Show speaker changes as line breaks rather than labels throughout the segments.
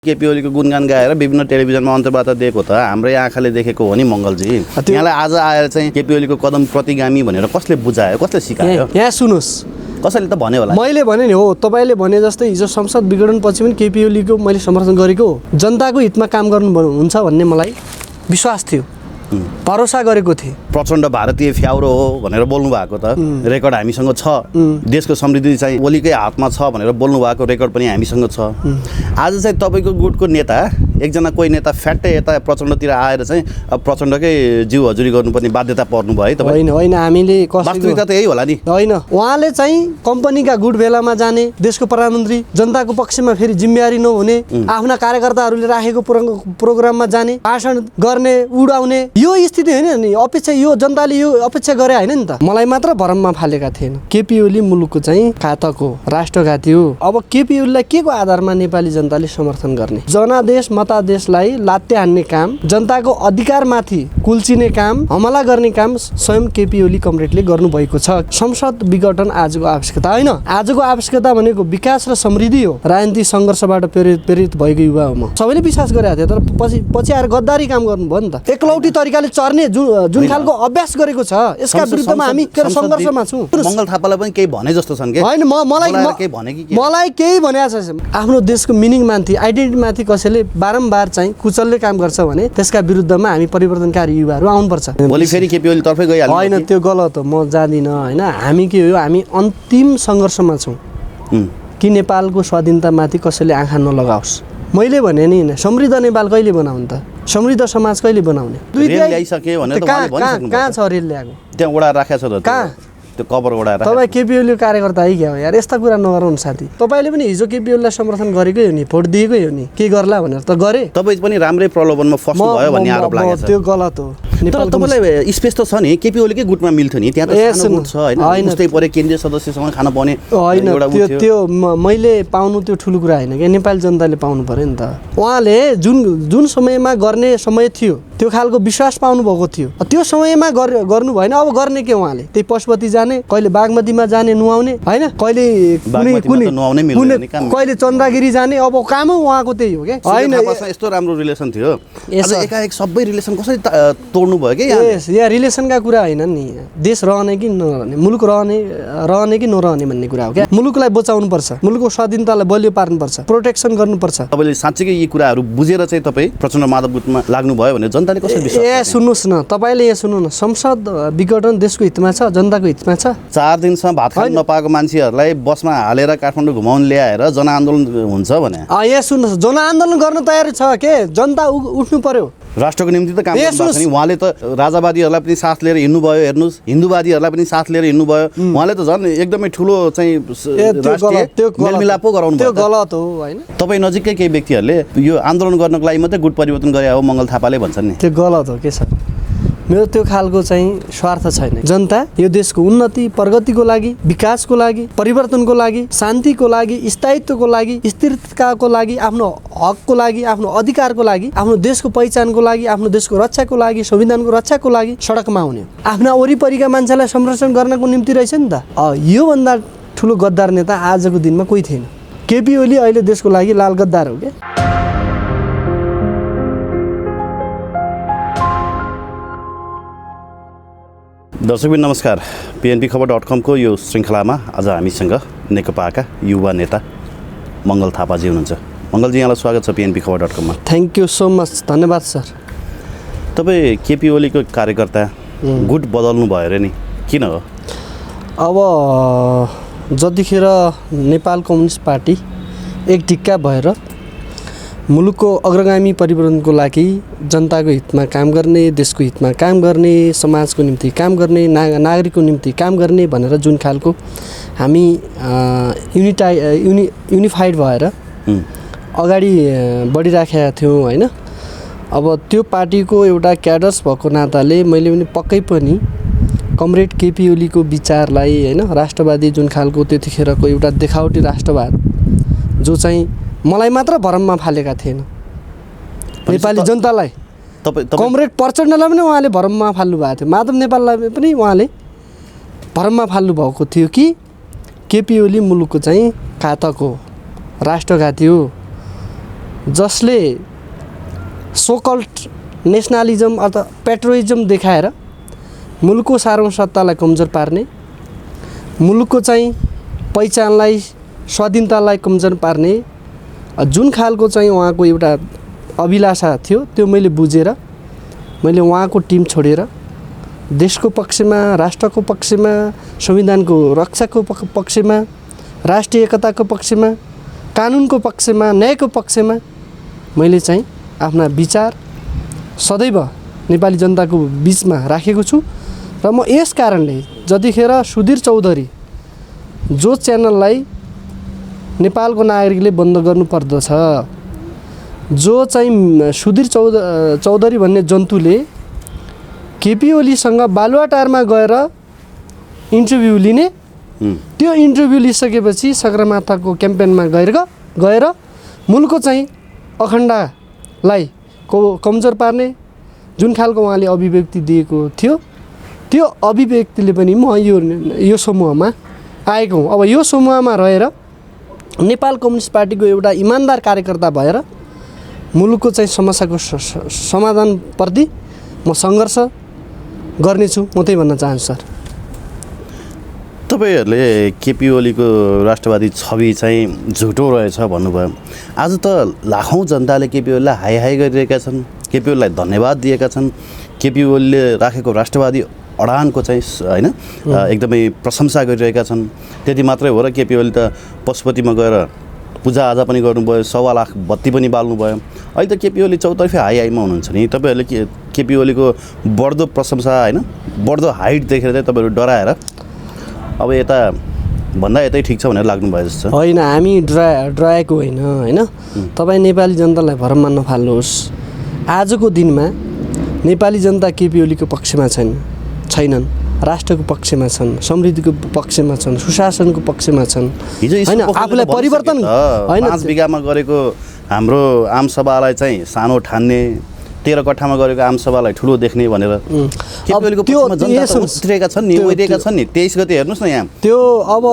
केपी ओलीको गुणगान गाएर विभिन्न टेलिभिजनमा अन्तर्वार्ता दिएको त हाम्रै आँखाले देखेको हो नि मङ्गलजी। यहाँलाई आज आएर चाहिँ केपी ओलीको कदम प्रतिगामी भनेर कसले बुझायो, कसले सिकायो?
यहाँ सुन्नुहोस्,
कसैले त भन्यो होला।
मैले भने नि हो, तपाईँले भने जस्तै हिजो संसद विघटनपछि पनि केपी ओलीको मैले समर्थन गरेको हो। जनताको हितमा काम गर्नुहुन्छ भन्ने मलाई विश्वास थियो, भरोसा गरेको थिएँ।
प्रचण्ड भारतीय फ्याउरो हो भनेर बोल्नु भएको त रेकर्ड हामीसँग छ। देशको समृद्धि चाहिँ ओलीकै हातमा छ भनेर बोल्नु भएको रेकर्ड पनि हामीसँग छ। आज चाहिँ तपाईँको गुटको नेता एकजना कोही नेता फ्याट्टै यता प्रचण्डतिर आएर चाहिँ प्रचण्डकै जिउ हजुरी गर्नुपर्ने बाध्यता पर्नु भयो है तपाईँ?
होइन होइन, हामीले
वास्तविकता त यही होला नि।
होइन, उहाँले चाहिँ कम्पनीका गुट भेलामा जाने, देशको प्रधानमन्त्री जनताको पक्षमा फेरि जिम्मेवारी नहुने, आफ्ना कार्यकर्ताहरूले राखेको प्रोग्राममा जाने, भाषण गर्ने, उडाउने, यो स्थिति होइन नि। अपेक्षा यो जनताले यो अपेक्षा गरे होइन नि त। मलाई मात्र भरममा फालेका थिएन। केपी ओली मुलुकको चाहिँ घातक हो, राष्ट्रघाती हो। अब केपी ओलीलाई के को आधारमा नेपाली जनताले समर्थन गर्ने? जनादेश मतादेशलाई लात्ते हान्ने काम, जनताको अधिकारमाथि कुल्चिने काम, हमला गर्ने काम स्वयं केपी ओली कमरेडले गर्नुभएको छ। संसद विघटन आजको आवश्यकता होइन। आजको आवश्यकता भनेको विकास र समृद्धि हो। राजनीतिक सङ्घर्षबाट प्रेरित भएको युवा हो म। सबैले विश्वास गरेका थिए, तर पछि आएर गद्दारी काम गर्नुभयो नि त। एकलौटी तरिकाले चर्ने जुन खालको अभ्यास गरेको छ, यसका विरुद्धमा हामी सङ्घर्षमा छौँ।
मङ्गल थापालाई पनि केही भने जस्तो छन् के?
होइन, मलाई केही भनेको छैन। आफ्नो देशको मिनिङ माथि, आइडेन्टिटी माथि कसैले बारम्बार चाहिँ कुचल्ने काम गर्छ भने त्यसका विरुद्धमा हामी परिवर्तनकारी युवाहरू आउनुपर्छ।
भोलि फेरि केपी ओली तर्फै गइहाल्नु?
होइन, त्यो गलत हो, म जाँदिनँ। होइन, हामी के हो, हामी अन्तिम सङ्घर्षमा छौँ कि नेपालको स्वाधीनतामाथि कसैले आँखा नलगाओस्। मैले भने नि, समृद्ध नेपाल कहिले बनाउने त? समृद्ध समाज कहिले बनाउने? कहाँ छ रेल ल्याएको?
त्यहाँ ओडा राखेको छ त,
कहाँ?
त्यो कभर ओडा।
तपाईँ केपी ओलीको कार्यकर्ता है क्या हो यार? यस्ता कुरा नगर्नु साथी। तपाईँले पनि हिजो केपी ओलीलाई समर्थन गरेकै हो नि, भोट दिएकै हो नि, के गर्ला भनेर त गरे।
तपाईँ पनि राम्रै प्रलोभनमा फस्नु भयो भन्ने आरोप लागेको छ।
त्यो गलत हो।
तर तपाईँलाई स्पेस त छ नि, केपी ओलीकै गुटमा मिल्थ्यो नि, त्यहाँ त सानो गुट छ होइन? उस्तै परे केन्द्रीय सदस्यसँग खान पाउने
होइन। त्यो मैले पाउनु त्यो ठुलो कुरा होइन क्या, नेपाली जनताले पाउनु पर्यो नि त। उहाँले जुन समयमा गर्ने समय थियो त्यो खालको विश्वास पाउनु भएको थियो, त्यो समयमा गर्नु भएन। अब गर्ने के उहाँले? त्यही पशुपति जाने, कहिले बागमतीमा जाने नुहाउने होइन, कहिले कहिले चन्द्रगिरी जाने। अब काम उहाँको त्यही हो क्या। होइन,
यस्तो राम्रो रिलेसन थियो, एकाएक सबै रिलेसन कसरी तोड्नु भयो कि?
यहाँ रिलेसनका कुरा होइन नि, देश रहने कि नरहने, मुलुक रहने कि नरहने भन्ने कुरा हो क्या। मुलुकलाई बचाउनु पर्छ, मुलुकको स्वाधीनतालाई बलियो पार्नुपर्छ, प्रोटेक्सन गर्नुपर्छ।
तपाईँले साँच्चैकै यी कुराहरू बुझेर चाहिँ तपाईँ प्रचण्ड माधव गुटमा लाग्नुभयो भने जनताले कसरी विश्वास?
सुन्नुहोस् न, तपाईँले यहाँ सुन्नु न, संसद विघटन देशको हितमा छ, जनताको हितमा छ।
4 दिनसम्म भात खान नपाएको मान्छेहरूलाई बसमा हालेर काठमाडौँ घुमाउन ल्याएर जनआन्दोलन हुन्छ भने
यहाँ सुन्नुहोस्, जनआन्दोलन गर्न तयार छ के? जनता उठ्नु पर्यो,
राष्ट्रको निम्ति त काम गर्नु छ नि। उहाँले त राजावादीहरूलाई पनि साथ लिएर हिँड्नुभयो, हेर्नुहोस्, हिन्दूवादीहरूलाई पनि साथ लिएर हिँड्नुभयो। उहाँले त झन् एकदमै ठुलो चाहिँ मेलमिलाप पो गराउनु भयो।
त्यो गलत हो होइन?
तपाईँ नजिकै केही व्यक्तिहरूले यो आन्दोलन गर्नको लागि मात्रै गुट परिवर्तन गरे हो मङ्गल थापाले भन्छन् नि।
त्यो गलत हो के सर? मेरो त्यो खालको चाहिँ स्वार्थ छैन। जनता यो देशको उन्नति प्रगतिको लागि, विकासको लागि, परिवर्तनको लागि, शान्तिको लागि, स्थायित्वको लागि, स्थिरताको लागि, आफ्नो हकको लागि, आफ्नो अधिकारको लागि, आफ्नो देशको पहिचानको लागि, आफ्नो देशको रक्षाको लागि, संविधानको रक्षाको लागि सडकमा आउने, आफ्ना वरिपरिका मान्छेलाई संरक्षण गर्नको निम्ति रहेछ नि त। योभन्दा ठुलो गद्दार नेता आजको दिनमा कोही थिएन। केपी ओली अहिले देशको लागि लाल गद्दार हो क्या।
दर्शकबिन नमस्कार, PNPखबर.com को यो श्रृङ्खलामा आज हामीसँग नेकपाका युवा नेता मङ्गल थापाजी हुनुहुन्छ। मङ्गलजी, यहाँलाई स्वागत छ PNPखबर.com मा।
थ्याङ्क यू सो मच, धन्यवाद सर।
तपाईँ केपी ओलीको कार्यकर्ता, गुट बदल्नु भयो अरे नि, किन हो?
अब जतिखेर नेपाल कम्युनिस्ट पार्टी एक ढिक्का भएर मुलुकको अग्रगामी परिवर्तनको लागि जनताको हितमा काम गर्ने, देशको हितमा काम गर्ने, समाजको निम्ति काम गर्ने, नागरिकको निम्ति काम गर्ने भनेर जुन खालको हामी युनिफाइड भएर अगाडि बढिराखेका थियौँ होइन। अब त्यो पार्टीको एउटा क्याडर्स भएको नाताले मैले पनि पक्कै पनि कमरेड केपी ओलीको विचारलाई होइन, राष्ट्रवादी जुन खालको त्यतिखेरको एउटा देखावटी राष्ट्रवाद जो चाहिँ मलाई मात्र भरममा फालेका थिएन, नेपाली जनतालाई, कमरेड प्रचण्डलाई पनि उहाँले भरममा फाल्नु भएको थियो, माधव नेपाललाई पनि उहाँले भरममा फाल्नु भएको थियो कि केपी ओली मुलुकको चाहिँ घातक हो, राष्ट्रघाती हो, जसले सोकल्ट नेसनलिजम अथवा पेट्रोइजम देखाएर मुलुकको सार्वभौमसत्तालाई कमजोर पार्ने, मुलुकको चाहिँ पहिचानलाई स्वाधीनतालाई कमजोर पार्ने जुन खालको चाहिँ उहाँको एउटा अभिलाषा थियो त्यो मैले बुझेर मैले उहाँको टिम छोडेर देशको पक्षमा, राष्ट्रको पक्षमा, संविधानको रक्षाको पक्षमा, राष्ट्रिय एकताको पक्षमा, कानुनको पक्षमा, न्यायको पक्षमा मैले चाहिँ आफ्ना विचार सदैव नेपाली जनताको बिचमा राखेको छु। र म यस कारणले जतिखेर सुधीर चौधरी जो च्यानललाई नेपालको नागरिकले बन्द गर्नुपर्दछ, जो चाहिँ सुधीर चौधरी भन्ने जन्तुले केपी ओलीसँग बालुवाटारमा गएर इन्टरभ्यू लिने, त्यो इन्टरभ्यू लिइसकेपछि सगरमाथाको क्याम्पेनमा गएर मुलुकको चाहिँ अखण्डलाई कमजोर पार्ने जुन खालको उहाँले अभिव्यक्ति दिएको थियो, त्यो अभिव्यक्तिले पनि म यो समूहमा आएको हुँ। अब यो समूहमा रहेर नेपाल कम्युनिस्ट पार्टीको एउटा इमान्दार कार्यकर्ता भएर मुलुकको चाहिँ समस्याको समाधानप्रति म सङ्घर्ष गर्नेछु, म त्यही भन्न चाहन्छु सर।
तपाईँहरूले केपी ओलीको राष्ट्रवादी छवि चाहिँ झुटो रहेछ भन्नुभयो। आज त लाखौँ जनताले केपी ओलीलाई हाई हाई गरिरहेका छन्, केपी ओलीलाई धन्यवाद दिएका छन्, केपी ओलीले राखेको राष्ट्रवादी अडानको चाहिँ होइन एकदमै प्रशंसा गरिरहेका छन्। त्यति मात्रै हो र केपी ओली त पशुपतिमा गएर पूजाआजा पनि गर्नुभयो, 1.25 लाख बत्ती पनि बाल्नुभयो। अहिले त केपी ओली चौतर्फी हाई हाईमा हुनुहुन्छ नि। तपाईँहरूले केपी ओलीको बढ्दो प्रशंसा होइन बढ्दो हाइट देखेर चाहिँ तपाईँहरू डराएर अब यता भन्दा यतै ठिक छ भनेर लाग्नु भयो जस्तो छ।
होइन, हामी डराएको होइन। तपाईँ नेपाली जनतालाई भरमा नफाल्नुहोस्। आजको दिनमा नेपाली जनता केपी ओलीको पक्षमा छैनन्, राष्ट्रको पक्षमा छन्, समृद्धिको पक्षमा छन्, सुशासनको पक्षमा छन्। होइन, आफूलाई परिवर्तन होइन
5 बिघामा गरेको हाम्रो आमसभालाई चाहिँ सानो ठान्ने, 13 कट्ठामा गरेको आमसभालाई ठुलो देख्ने भनेर केपी ओलीको पक्षमा जनता उत्रिएका छन् नि, ओइदिएका छन् नि। 23 गते हेर्नुहोस् न यहाँ
त्यो
अब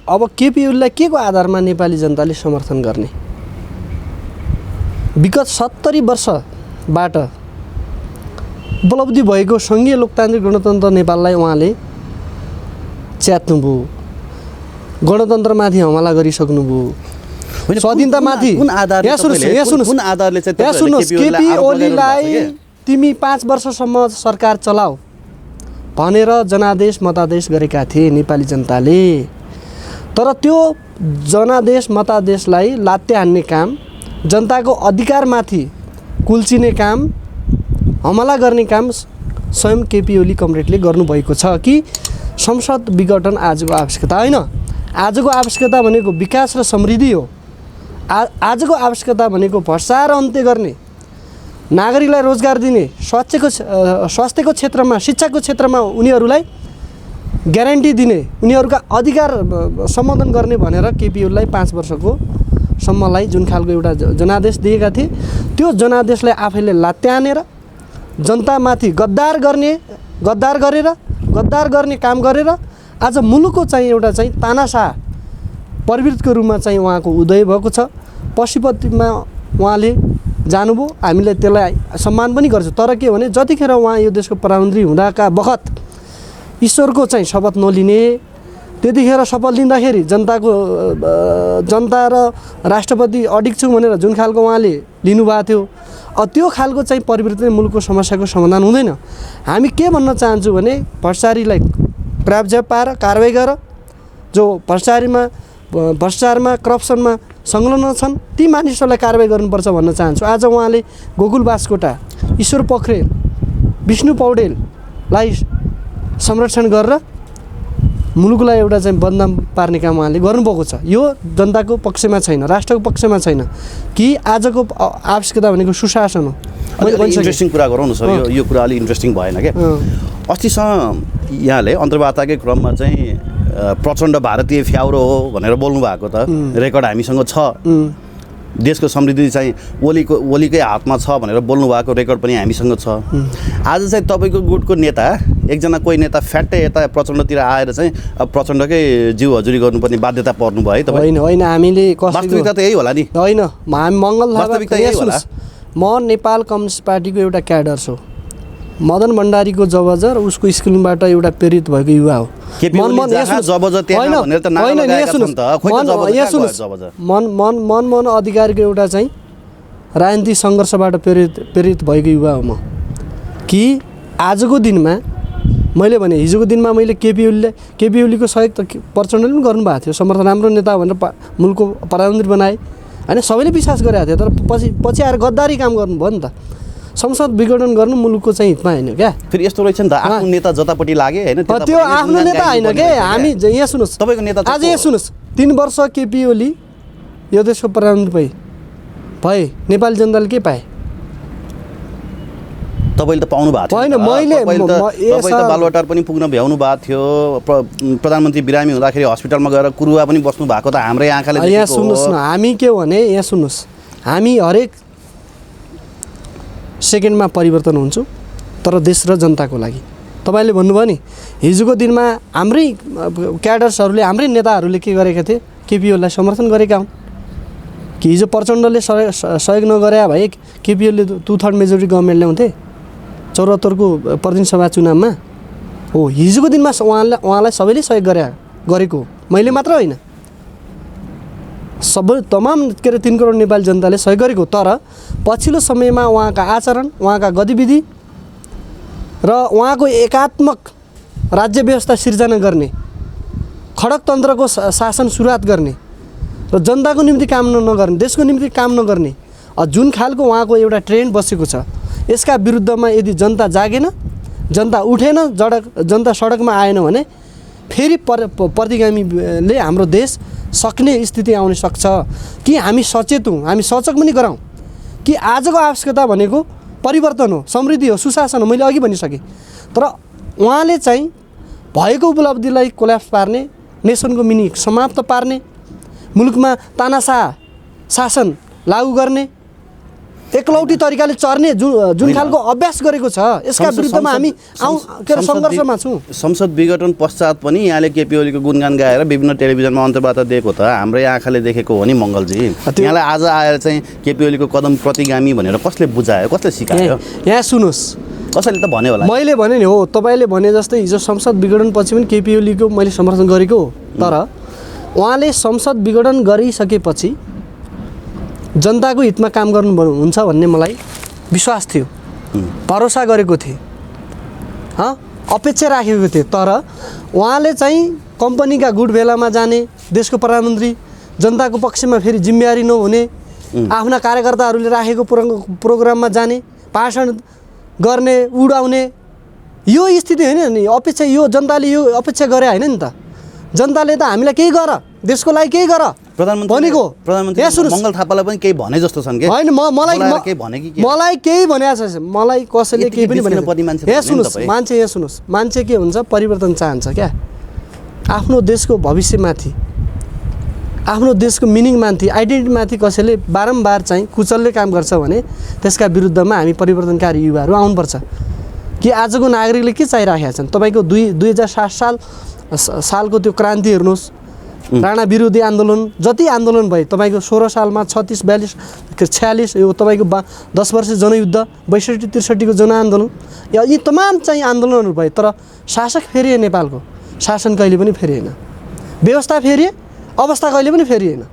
अब केपी ओलीलाई के को आधारमा नेपाली जनताले समर्थन गर्ने? विगत 70 वर्षबाट उपलब्धि भएको सङ्घीय लोकतान्त्रिक गणतन्त्र नेपाललाई उहाँले च्यात्नुभयो, गणतन्त्रमाथि हमला गरिसक्नुभयो, स्वाधीनतामाथि। केपी ओलीलाई तिमी 5 वर्षसम्म सरकार चलाऊ भनेर जनादेश मतादेश गरेका थिए नेपाली जनताले। तर त्यो जनादेश मतादेशलाई लात्ते हान्ने काम, जनताको अधिकारमाथि कुल्चिने काम, हमला गर्ने काम स्वयं केपी ओली कमरेडले गर्नुभएको छ कि संसद विघटन आजको आवश्यकता होइन। आजको आवश्यकता भनेको विकास र समृद्धि हो। आजको आवश्यकता भनेको भ्रष्टाचार अन्त्य गर्ने, नागरिकलाई रोजगार दिने, स्वास्थ्यको क्षेत्रमा, शिक्षाको क्षेत्रमा उनीहरूलाई ग्यारेन्टी दिने, उनीहरूका अधिकार सम्बोधन गर्ने भनेर केपी ओलीलाई 5 वर्षको सम्मलाई जुन खालको एउटा जनादेश दिएका थिए, त्यो जनादेशलाई आफैले लात्ते हानेर जनतामाथि गद्दार गर्ने काम गरेर आज मुलुकको चाहिँ एउटा चाहिँ तानाशाह प्रवृत्तिको रूपमा चाहिँ उहाँको उदय भएको छ। पशुपतिमा उहाँले जानुभयो, हामीले त्यसलाई सम्मान पनि गर्छौँ। तर के भने जतिखेर उहाँ यो देशको प्रधानमन्त्री हुँदाका बखत ईश्वरको चाहिँ शपथ नलिने, त्यतिखेर शपथ लिँदाखेरि जनता र राष्ट्रपति अडिग छु भनेर जुन खालको उहाँले लिनुभएको थियो, त्यो खालको चाहिँ प्रवृत्तिले मुलुकको समस्याको समाधान हुँदैन। हामी के भन्न चाहन्छौँ भने भ्रष्टाचारीलाई प्रावधान पाएर कारवाही गर, जो भ्रष्टाचारमा करप्सनमा संलग्न छन् ती मानिसहरूलाई कारवाही गर्नुपर्छ भन्न चाहन्छु। आज उहाँले गोकुल बास्कोटा, ईश्वर पोखरेल, विष्णु पौडेललाई संरक्षण गरेर मुलुकलाई एउटा चाहिँ बदनाम पार्ने काम उहाँले गर्नुभएको छ। यो जनताको पक्षमा छैन, राष्ट्रको पक्षमा छैन कि आजको आवश्यकता भनेको सुशासन हो।
इन्ट्रेस्टिङ कुरा गरौँ न सर, यो कुरा अलिक इन्ट्रेस्टिङ भएन क्या। अस्तिसम्म यहाँले अन्तर्वार्ताकै क्रममा चाहिँ प्रचण्ड भारतीय फ्याउरो हो भनेर बोल्नु भएको त रेकर्ड हामीसँग छ। देशको समृद्धि चाहिँ ओलीकै हातमा छ भनेर बोल्नु भएको रेकर्ड पनि हामीसँग छ। आज चाहिँ तपाईँको गुटको नेता एकजना कोही नेता फ्याट्टै यता प्रचण्डतिर आएर चाहिँ अब प्रचण्डकै जिउ हजुरी गर्नुपर्ने बाध्यता पर्नु भयो है तपाईँ?
होइन हामीले
वास्तविकता त यही होला नि?
होइन, हामी मङ्गल
वास्तविकता यही होला।
म नेपाल कम्युनिस्ट पार्टीको एउटा क्याडर छु। मदन भण्डारीको जबजर उसको स्कुलबाट एउटा प्रेरित भएको युवा हो। मनमोहन अधिकारीको एउटा चाहिँ राजनीतिक सङ्घर्षबाट प्रेरित भएको युवा हो म। कि आजको दिनमा मैले भने हिजोको दिनमा मैले केपी ओलीको सहयोग त प्रचण्डले पनि गर्नुभएको थियो, समर्थन राम्रो नेता भनेर मुलुकको प्रधानमन्त्री बनाए होइन, सबैले विश्वास गरेको थियो। तर पछि आएर गद्दारी काम गर्नुभयो नि त, संसद विघटन गर्नु मुलुकको चाहिँ हितमा होइन क्या।
फेरि यस्तो रहेछ नि त, आफ्नो नेता जतापट्टि लागे होइन,
त्यो आफ्नो नेता होइन के। हामी यहाँ सुन्नुहोस्,
तपाईँको नेता
आज यहाँ सुन्नुहोस्, 3 वर्ष केपी ओली यो देशको प्रधानमन्त्री भए नेपाली जनताले के पाए?
तपाईँले त पाउनु भएको
होइन, मैले
तपाईँ त बालुवाटार पनि पुग्न भ्याउनु भएको थियो। प्रधानमन्त्री बिरामी हुँदाखेरि हस्पिटलमा गएर कुरुवा पनि बस्नु भएको त हाम्रै आँखाले देखेको हो।
यहाँ सुन्नुहोस् न, हामी के भने यहाँ सुन्नुहोस्, हामी हरेक सेकेन्डमा परिवर्तन हुन्छौँ, तर देश र जनताको लागि। तपाईँले भन्नुभयो नि हिजोको दिनमा हाम्रै क्याडर्सहरूले हाम्रै नेताहरूले के गरेका थिए, केपी ओलीलाई समर्थन गरेका हुन्। कि हिजो प्रचण्डले सहयोग नगरे भए केपी ओलीले 2/3 मेजोरिटी गभर्मेन्ट ल्याउँथे 74को प्रतिनिधि सभा चुनावमा। हो, हिजोको दिनमा उहाँलाई सबैले सहयोग गरेको मैले मात्र होइन, सबै तमाम के अरे 3 करोड नेपाली जनताले सहयोग गरेको। तर पछिल्लो समयमा उहाँका आचरण, उहाँका गतिविधि र उहाँको एकात्मक राज्य व्यवस्था सिर्जना गर्ने, खडकतन्त्रको शासन सुरुवात गर्ने र जनताको निम्ति काम नगर्ने, देशको निम्ति काम नगर्ने जुन खालको उहाँको एउटा ट्रेन्ड बसेको छ, यसका विरुद्धमा यदि जनता जागेन, जनता उठेन, जनता सडकमा आएन भने फेरि प्रतिगामीले हाम्रो देश सक्ने स्थिति आउन सक्छ। कि हामी सचेत हौँ, हामी सचक पनि गराउँ कि आजको आवश्यकता भनेको परिवर्तन हो, समृद्धि हो, सुशासन हो। मैले अघि भनिसकेँ। तर उहाँले चाहिँ भएको उपलब्धिलाई कोल्याप्स पार्ने, नेसनको मिनिङ समाप्त पार्ने, मुलुकमा तानाशाह शासन लागू गर्ने, एकलौटी तरिकाले चर्ने जुन खालको अभ्यास गरेको छ, यसका विरुद्धमा हामी सङ्घर्षमा छौँ।
संसद विघटन पश्चात पनि यहाँले केपी ओलीको गुणगान गाएर विभिन्न टेलिभिजनमा अन्तर्वार्ता दिएको त हाम्रै आँखाले देखेको हो नि मङ्गलजी। यहाँलाई आज आएर चाहिँ केपी ओलीको कदम प्रतिगामी भनेर कसले बुझायो, कसले सिकायो?
यहाँ सुन्नुहोस्,
कसैले त भन्यो होला।
मैले भने नि हो, तपाईँले भने जस्तै हिजो संसद विघटन पछि पनि केपी ओलीको मैले समर्थन गरेको हो। तर उहाँले संसद विघटन गरिसकेपछि जनताको हितमा काम गर्नुहुन्छ भन्ने मलाई विश्वास थियो, भरोसा गरेको थिएँ, अपेक्षा राखेको थिएँ। तर उहाँले चाहिँ कम्पनीका गुड बेलामा जाने, देशको प्रधानमन्त्री, जनताको पक्षमा फेरि जिम्मेवारी नहुने, आफ्ना कार्यकर्ताहरूले राखेको प्रोग्राममा जाने, भाषण गर्ने, उडाउने, यो स्थिति होइन नि। अपेक्षा यो जनताले यो अपेक्षा गरे होइन नि त। जनताले त हामीलाई केही गर, देशको लागि केही गर भनेको।
प्रधानमन्त्री मङ्गल थापालाई पनि केही भने जस्तो छन् कि
होइन? मलाई केही भनेको छ, मलाई कसैले केही पनि भने। यहाँ सुन्नुहोस्, मान्छे के हुन्छ, परिवर्तन चाहन्छ क्या। आफ्नो देशको भविष्यमाथि, आफ्नो देशको मिनिङमाथि, आइडेन्टिटीमाथि कसैले बारम्बार चाहिँ कुचल्ने काम गर्छ भने त्यसका विरुद्धमा हामी परिवर्तनकारी युवाहरू आउनुपर्छ। कि आजको नागरिकले के चाहिरहेका छन्? तपाईँको 2007 सालको त्यो क्रान्ति हेर्नुहोस्, राणा विरोधी आन्दोलन, जति आन्दोलन भए तपाईँको 16 सालमा 36, 42, 46, यो तपाईँको 10 वर्ष जनयुद्ध, 62, 63को जनआन्दोलन, यी तमाम चाहिँ आन्दोलनहरू भए। तर शासक फेरिए, नेपालको शासन कहिले पनि फेरिएन, व्यवस्था फेरिए, अवस्था कहिले पनि फेरिएन।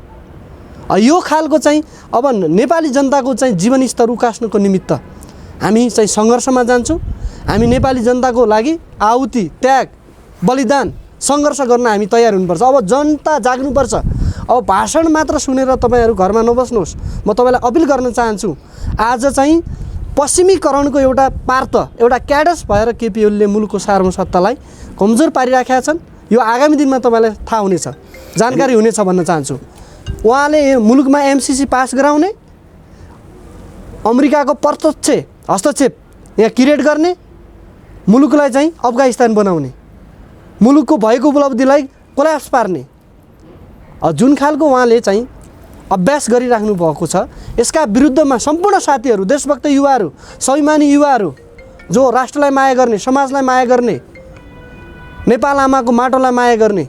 यो खालको चाहिँ अब नेपाली जनताको चाहिँ जीवनस्तर उकास्नको निमित्त हामी चाहिँ सङ्घर्षमा जान्छौँ। हामी नेपाली जनताको लागि आहुति, त्याग, बलिदान, सङ्घर्ष गर्न हामी तयार हुनुपर्छ। अब जनता जाग्नुपर्छ। अब भाषण मात्र सुनेर तपाईँहरू घरमा नबस्नुहोस्। म तपाईँलाई अपिल गर्न चाहन्छु, आज चाहिँ पश्चिमीकरणको एउटा पार्ट, एउटा क्याडस भएर केपी ओलीले मुलुकको सार्वभौमसत्तालाई कमजोर पारिराखेका छन्। यो आगामी दिनमा तपाईँलाई थाहा हुनेछ, जानकारी हुनेछ भन्न चाहन्छु। उहाँले मुलुकमा एमसिसी पास गराउने, अमेरिकाको प्रत्यक्ष हस्तक्षेप यहाँ क्रिएट गर्ने, मुलुकलाई चाहिँ अफगानिस्तान बनाउने, मुलुकको भएको उपलब्धिलाई कोल्याप्स पार्ने, जुन खालको उहाँले चाहिँ अभ्यास गरिराख्नु भएको छ। यसका विरुद्धमा सम्पूर्ण साथीहरू, देशभक्त युवाहरू, स्वाभिमानी युवाहरू, जो राष्ट्रलाई माया गर्ने, समाजलाई माया गर्ने, नेपाल आमाको माटोलाई माया गर्ने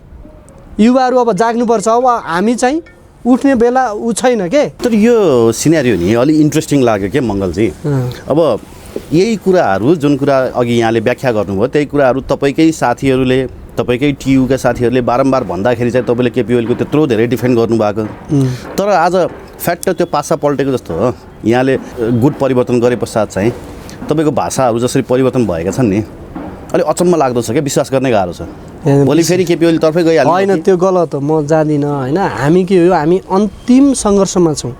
युवाहरू अब जाग्नुपर्छ। अब हामी चाहिँ उठ्ने बेला छैन के।
तर यो सिनेरियो नि अलि इन्ट्रेस्टिङ लाग्यो के मङ्गलजी। अब यही कुराहरू जुन कुरा अघि यहाँले व्याख्या गर्नुभयो त्यही कुराहरू तपाईँकै साथीहरूले, तपाईँकै टियुका साथीहरूले बारम्बार भन्दाखेरि चाहिँ तपाईँले केपी ओलीको त्यत्रो धेरै डिफेन्ड गर्नुभएको। तर आज फ्याक्ट त्यो पासा पल्टेको जस्तो हो। यहाँले गुट परिवर्तन गरे पश्चात चाहिँ तपाईँको भाषाहरू जसरी परिवर्तन भएका छन् नि, अलिक अचम्म लाग्दो छ क्या, विश्वास गर्ने गाह्रो छ। भोलि फेरि केपी ओली तर्फै गइहाल्छ।
होइन, त्यो गलत हो, म जाँदिनँ होइन। हामी के हो, हामी अन्तिम सङ्घर्षमा छौँ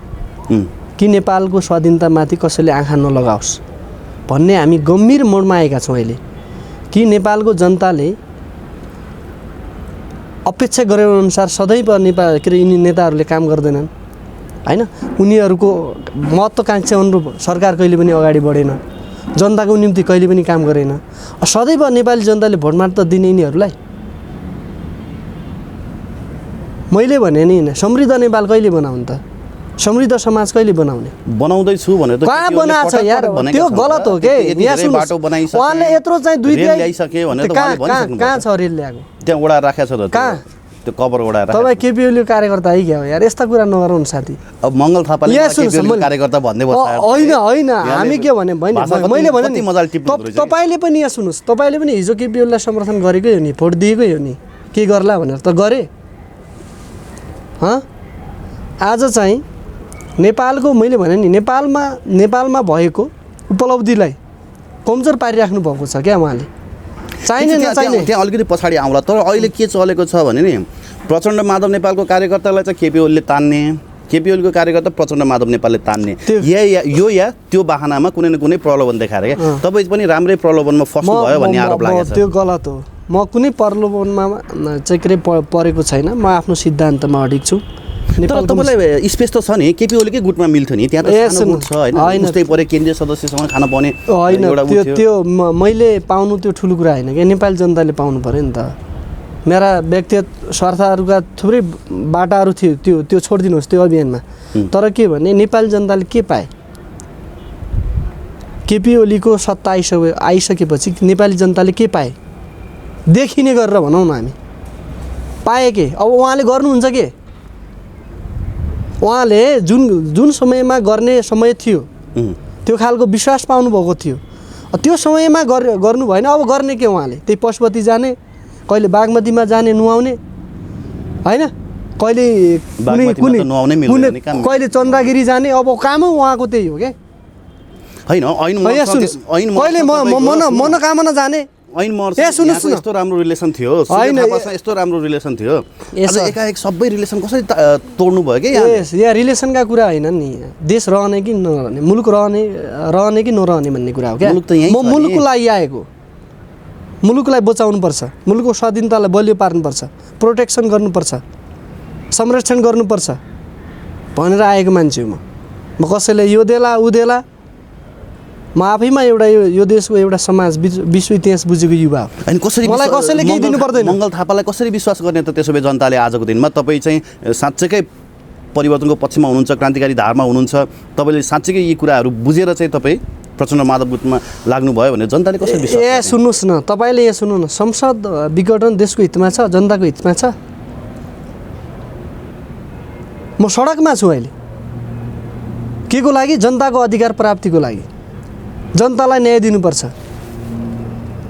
कि नेपालको स्वाधीनतामाथि कसैले आँखा नलगाओस् भन्ने हामी गम्भीर मोडमा आएका छौँ अहिले। कि नेपालको जनताले अपेक्षा गरे अनुसार सधैँ नेपाल के अरे यिनी नेताहरूले काम गर्दैनन् होइन। उनीहरूको महत्त्वाकांक्षा अनुरूप सरकार कहिले पनि अगाडि बढेन, जनताको निम्ति कहिले पनि काम गरेन। सदैव नेपाली जनताले भोटमाट त दिने यिनीहरूलाई। मैले भने नि समृद्ध नेपाल कहिले बनाउने त, समृद्ध समाज कहिले बनाउने?
बनाउँदैछु भनेर त
कहाँ बनाएको छ यार, त्यो गलत हो के। यहाँ सुन्नुहोस्, उहाँले यत्रो चाहिँ दुई
ल्याइसके भनेर त उहाँले भनिसक्नु।
कहाँ छ रेल ल्याएको?
त्यहाँ ओडा राखेको छ त,
कहाँ
त्यो कभर ओडा राखेको।
तपाईँ केपी ओली कार्यकर्ता है क्या हो यार, यस्ता कुरा नगरौँ साथी।
अब मङ्गल थापाले केपी ओली कार्यकर्ता भन्दै बस्छ।
होइन होइन, हामी के भने मैले भने नि, तपाईँले पनि यहाँ सुन्नुहोस्, तपाईँले पनि हिजो केपी ओलीलाई समर्थन गरेकै हो नि, भोट दिएकै हो नि, के गर्ला भनेर त गरे। आज चाहिँ नेपालको मैले भने नि नेपालमा भएको उपलब्धिलाई कमजोर पारिराख्नु भएको छ क्या उहाँले। चाहिने नचाहिने
त्यहाँ अलिकति पछाडि आउँला। तर अहिले के चलेको छ भने नि, प्रचण्ड माधव नेपालको कार्यकर्तालाई चाहिँ केपी ओलीले तान्ने, केपी ओलीको कार्यकर्ता प्रचण्ड माधव नेपालले तान्ने, यो या त्यो बाहनामा कुनै न कुनै प्रलोभन देखाएर क्या। तपाईँ पनि राम्रै प्रलोभनमा फस्नु भयो भन्ने आरोप लागेको छ।
त्यो गलत हो। म कुनै प्रलोभनमा चाहिँ के अरे परेको छैन। म आफ्नो सिद्धान्तमा अडिग छु।
तर तपाईँलाई स्पेस त छ नि, केपी ओलीकै गुटमा मिल्थ्यो नि, त्यहाँ त सानो गुट छ होइन, उस्तै परे केन्द्रीय सदस्यसँग खान पाउने
होइन। त्यो मैले पाउनु त्यो ठुलो कुरा होइन क्या, नेपाली जनताले पाउनु पऱ्यो नि त। मेरा व्यक्तिगत स्वार्थहरूका थुप्रै बाटाहरू थियो, त्यो छोडिदिनुहोस् त्यो अभियानमा। तर के भने नेपाली जनताले के पाए? केपी ओलीको सत्ता आइसकेपछि नेपाली जनताले के पाए? देखिने गरेर भनौँ न, हामी पाए के? अब उहाँले गर्नुहुन्छ के? उहाँले जुन समयमा गर्ने समय थियो त्यो खालको विश्वास पाउनुभएको थियो, त्यो समयमा गर्नु भएन। अब गर्ने के उहाँले? त्यही पशुपति जाने, कहिले बागमतीमा जाने नुहाउने होइन, कहिले कहिले चन्द्रगिरी जाने। अब कामै उहाँको त्यही हो क्या होइन। कहिले मनोकामना जाने।
यस्तो राम्रो रिलेसन थियो, यस्तो राम्रो रिलेसन थियो, एकाएक सबै रिलेसन कसरी तोड्नु भयो कि?
यहाँ रिलेसनका कुरा होइन नि, देश रहने कि नरहने, मुलुक रहने कि नरहने भन्ने कुरा हो क्या। म मुलुकको लागि आएको, मुलुकलाई बचाउनुपर्छ, मुलुकको स्वाधीनतालाई बलियो पार्नुपर्छ, प्रोटेक्सन गर्नुपर्छ, संरक्षण गर्नुपर्छ भनेर आएको मान्छे हो म। कसैले यो देला उ देला, म आफैमा एउटा यो देशको एउटा समाज विश्व इतिहास बुझेको युवा हो।
अनि
मलाई कसैले केही दिनु पर्दैन।
मङ्गल थापालाई कसरी विश्वास गर्ने त त्यसो भए जनताले? आजको दिनमा तपाईँ चाहिँ साँच्चैकै परिवर्तनको पक्षमा हुनुहुन्छ, क्रान्तिकारी धारमा हुनुहुन्छ, तपाईँले साँच्चैकै यी कुराहरू बुझेर चाहिँ तपाईँ प्रचण्ड माधव गुटमा लाग्नुभयो भने जनताले कसरी विश्वास?
सुन्नुहोस् न, तपाईँले यहाँ सुन्नु न, संसद विघटन देशको हितमा छ, जनताको हितमा छ। म सडकमा छु अहिले के को लागि? जनताको अधिकार प्राप्तिको लागि। जनतालाई न्याय दिनुपर्छ,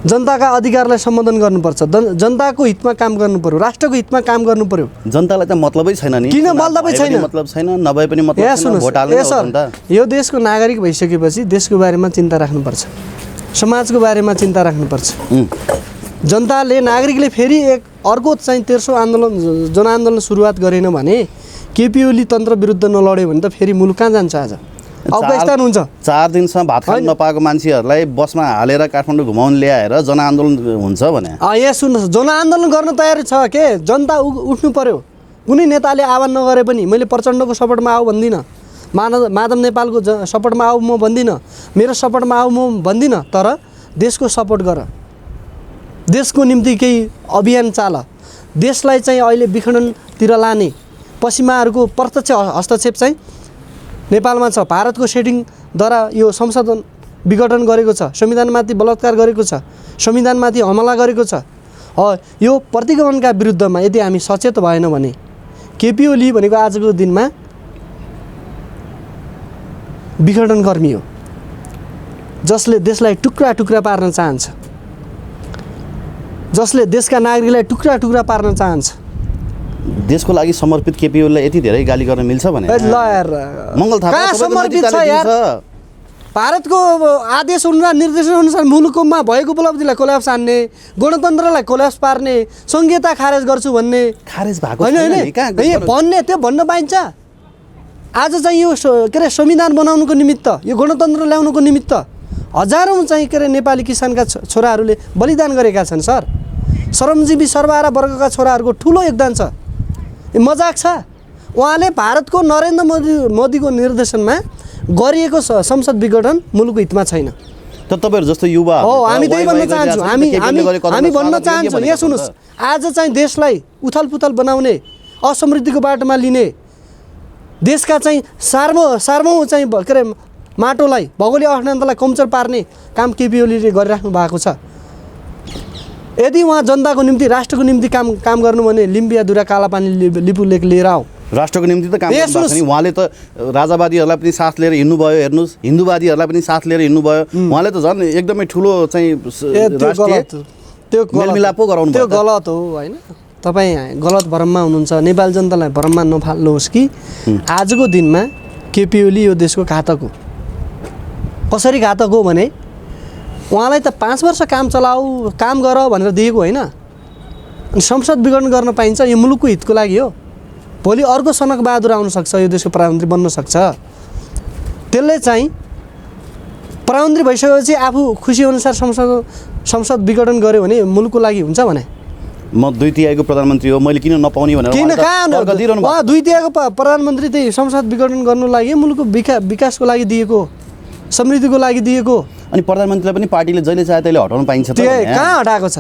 जनताका अधिकारलाई सम्बोधन गर्नुपर्छ, जनताको हितमा काम गर्नु पर्यो, राष्ट्रको हितमा काम गर्नु पर्यो।
जनतालाई त मतलबै छैन नि।
किन मतलबै छैन?
मतलब छैन, नभए पनि मतलब छैन, भोट हाल्नु
हो। यो देशको नागरिक भइसकेपछि देशको बारेमा चिन्ता राख्नुपर्छ, समाजको बारेमा चिन्ता राख्नुपर्छ। जनताले, नागरिकले फेरि अर्को चाहिँ तेर्सो आन्दोलन, जनआन्दोलन सुरुवात गरेन भने, केपी ओली तन्त्र विरुद्ध नलड्यो भने त फेरि मुलुक कहाँ जान्छ? आज अफगानिस्तान हुन्छ।
4 दिनसम्म भात खान नपाएको मान्छेहरूलाई बसमा हालेर काठमाडौँ घुमाउन ल्याएर जनआन्दोलन हुन्छ भने?
यहाँ सुन्नुहोस्, जनआन्दोलन गर्न तयारी छ के? जनता उठ्नु पर्यो। कुनै नेताले आह्वान नगरे पनि, मैले प्रचण्डको सपोर्टमा आऊ भन्दिनँ, माधव नेपालको सपोर्टमा आऊ म भन्दिनँ, मेरो सपोर्टमा आऊ म भन्दिनँ, तर देशको सपोर्ट गर, देशको निम्ति केही अभियान चाल, देशलाई चाहिँ अहिले विखण्डनतिर लाने, पश्चिमाहरूको प्रत्यक्ष हस्तक्षेप चाहिँ नेपालमा छ। भारतको सेटिङद्वारा यो संशोधन विघटन गरेको छ, संविधानमाथि बलात्कार गरेको छ, संविधानमाथि हमला गरेको छ। यो प्रतिगमनका विरुद्धमा यदि हामी सचेत भएनौँ भने केपी ओली भनेको आजको दिनमा विघटनकर्मी हो, जसले देशलाई टुक्रा टुक्रा पार्न चाहन्छ, जसले देशका नागरिकलाई टुक्रा टुक्रा पार्न चाहन्छ।
देशको लागि समर्पित केपी ओलीलाई यति धेरै गाली गर्न मिल्छ भने
ल यार,
मङ्गल थापा
कहाँ
तपाईँको
समर्पित छ
नैतिकताले
यार?
दिन्छ।
भारतको आदेश अनुसार निर्देशन अनुसार मुलुकमा भएको उपलब्धिलाई कोल्याप्स हान्ने, गणतन्त्रलाई कोल्याप्स पार्ने, संहिता खारेज गर्छु भन्ने
खारेज भएको
होइन
छैन
होइन
नि, कहाँ
भन्ने त्यो भन्न पाइन्छ। आज चाहिँ यो के अरे संविधान बनाउनुको निमित्त, यो गणतन्त्र ल्याउनुको निमित्त हजारौँ चाहिँ के अरे नेपाली किसानका छोराहरूले बलिदान गरेका छन् सर। श्रमजीवी सर्वहारा वर्गका छोराहरूको ठुलो योगदान छ। मजाक छ? उहाँले भारतको नरेन्द्र मोदीको निर्देशनमा गरिएको संसद विघटन मुलुकको हितमा छैन।
त तपाईँहरू जस्तो युवा
हो, हामी त्यही भन्न चाहन्छौँ। हामी भन्न चाहन्छौँ, यहाँ सुन्नुहोस्, आज चाहिँ देशलाई उथलपुथल बनाउने, असमृद्धिको बाटोमा लिने, देशका चाहिँ सार्वभौम चाहिँ के अरे माटोलाई, भौगोलिक अखण्डतालाई कमजोर पार्ने काम केपी ओलीले गरिराख्नु भएको छ। यदि उहाँ जनताको निम्ति, राष्ट्रको निम्ति काम गर्नु भने लिम्बियाधुरा कालापानी लिपु लेक लिएर आऊ।
राष्ट्रको निम्ति त काम गर्नु छ नि। उहाँले त राजावादीहरूलाई पनि साथ लिएर हिँड्नुभयो, हेर्नुहोस्, हिन्दूवादीहरूलाई पनि साथ लिएर हिँड्नुभयो। उहाँले त झन् एकदमै ठुलो चाहिँ
त्यो
मेलमिलाप पो गराउनु भयो।
त्यो गलत हो होइन? तपाईँ गलत भ्रममा हुनुहुन्छ। नेपाल जनतालाई भ्रममा नफाल्नुहोस् कि आजको दिनमा केपी ओली यो देशको घातक हो। कसरी घातक हो भने उहाँलाई त 5 वर्ष काम गर भनेर दिएको होइन। अनि संसद विघटन गर्न पाइन्छ, यो मुलुकको हितको लागि हो। भोलि अर्को सनक बहादुर आउन सक्छ, यो देशको प्रधानमन्त्री बन्न सक्छ। त्यसले चाहिँ प्रधानमन्त्री भइसकेपछि आफू खुसीअनुसार संसद विघटन गर्यो भने मुलुकको लागि हुन्छ भने
म 2/3 प्रधानमन्त्री हो, मैले किन नपाउने भनेर
किन कहाँ 2/3 प्रधानमन्त्री त्यही संसद विघटन गर्नु लागि मुलुकको विकासको लागि दिएको, समृद्धिको लागि दिएको।
अनि प्रधानमन्त्रीलाई पनि पार्टीले जहिले चाहे त्यसले हटाउन पाइन्छ त?
कहाँ हटाएको छ?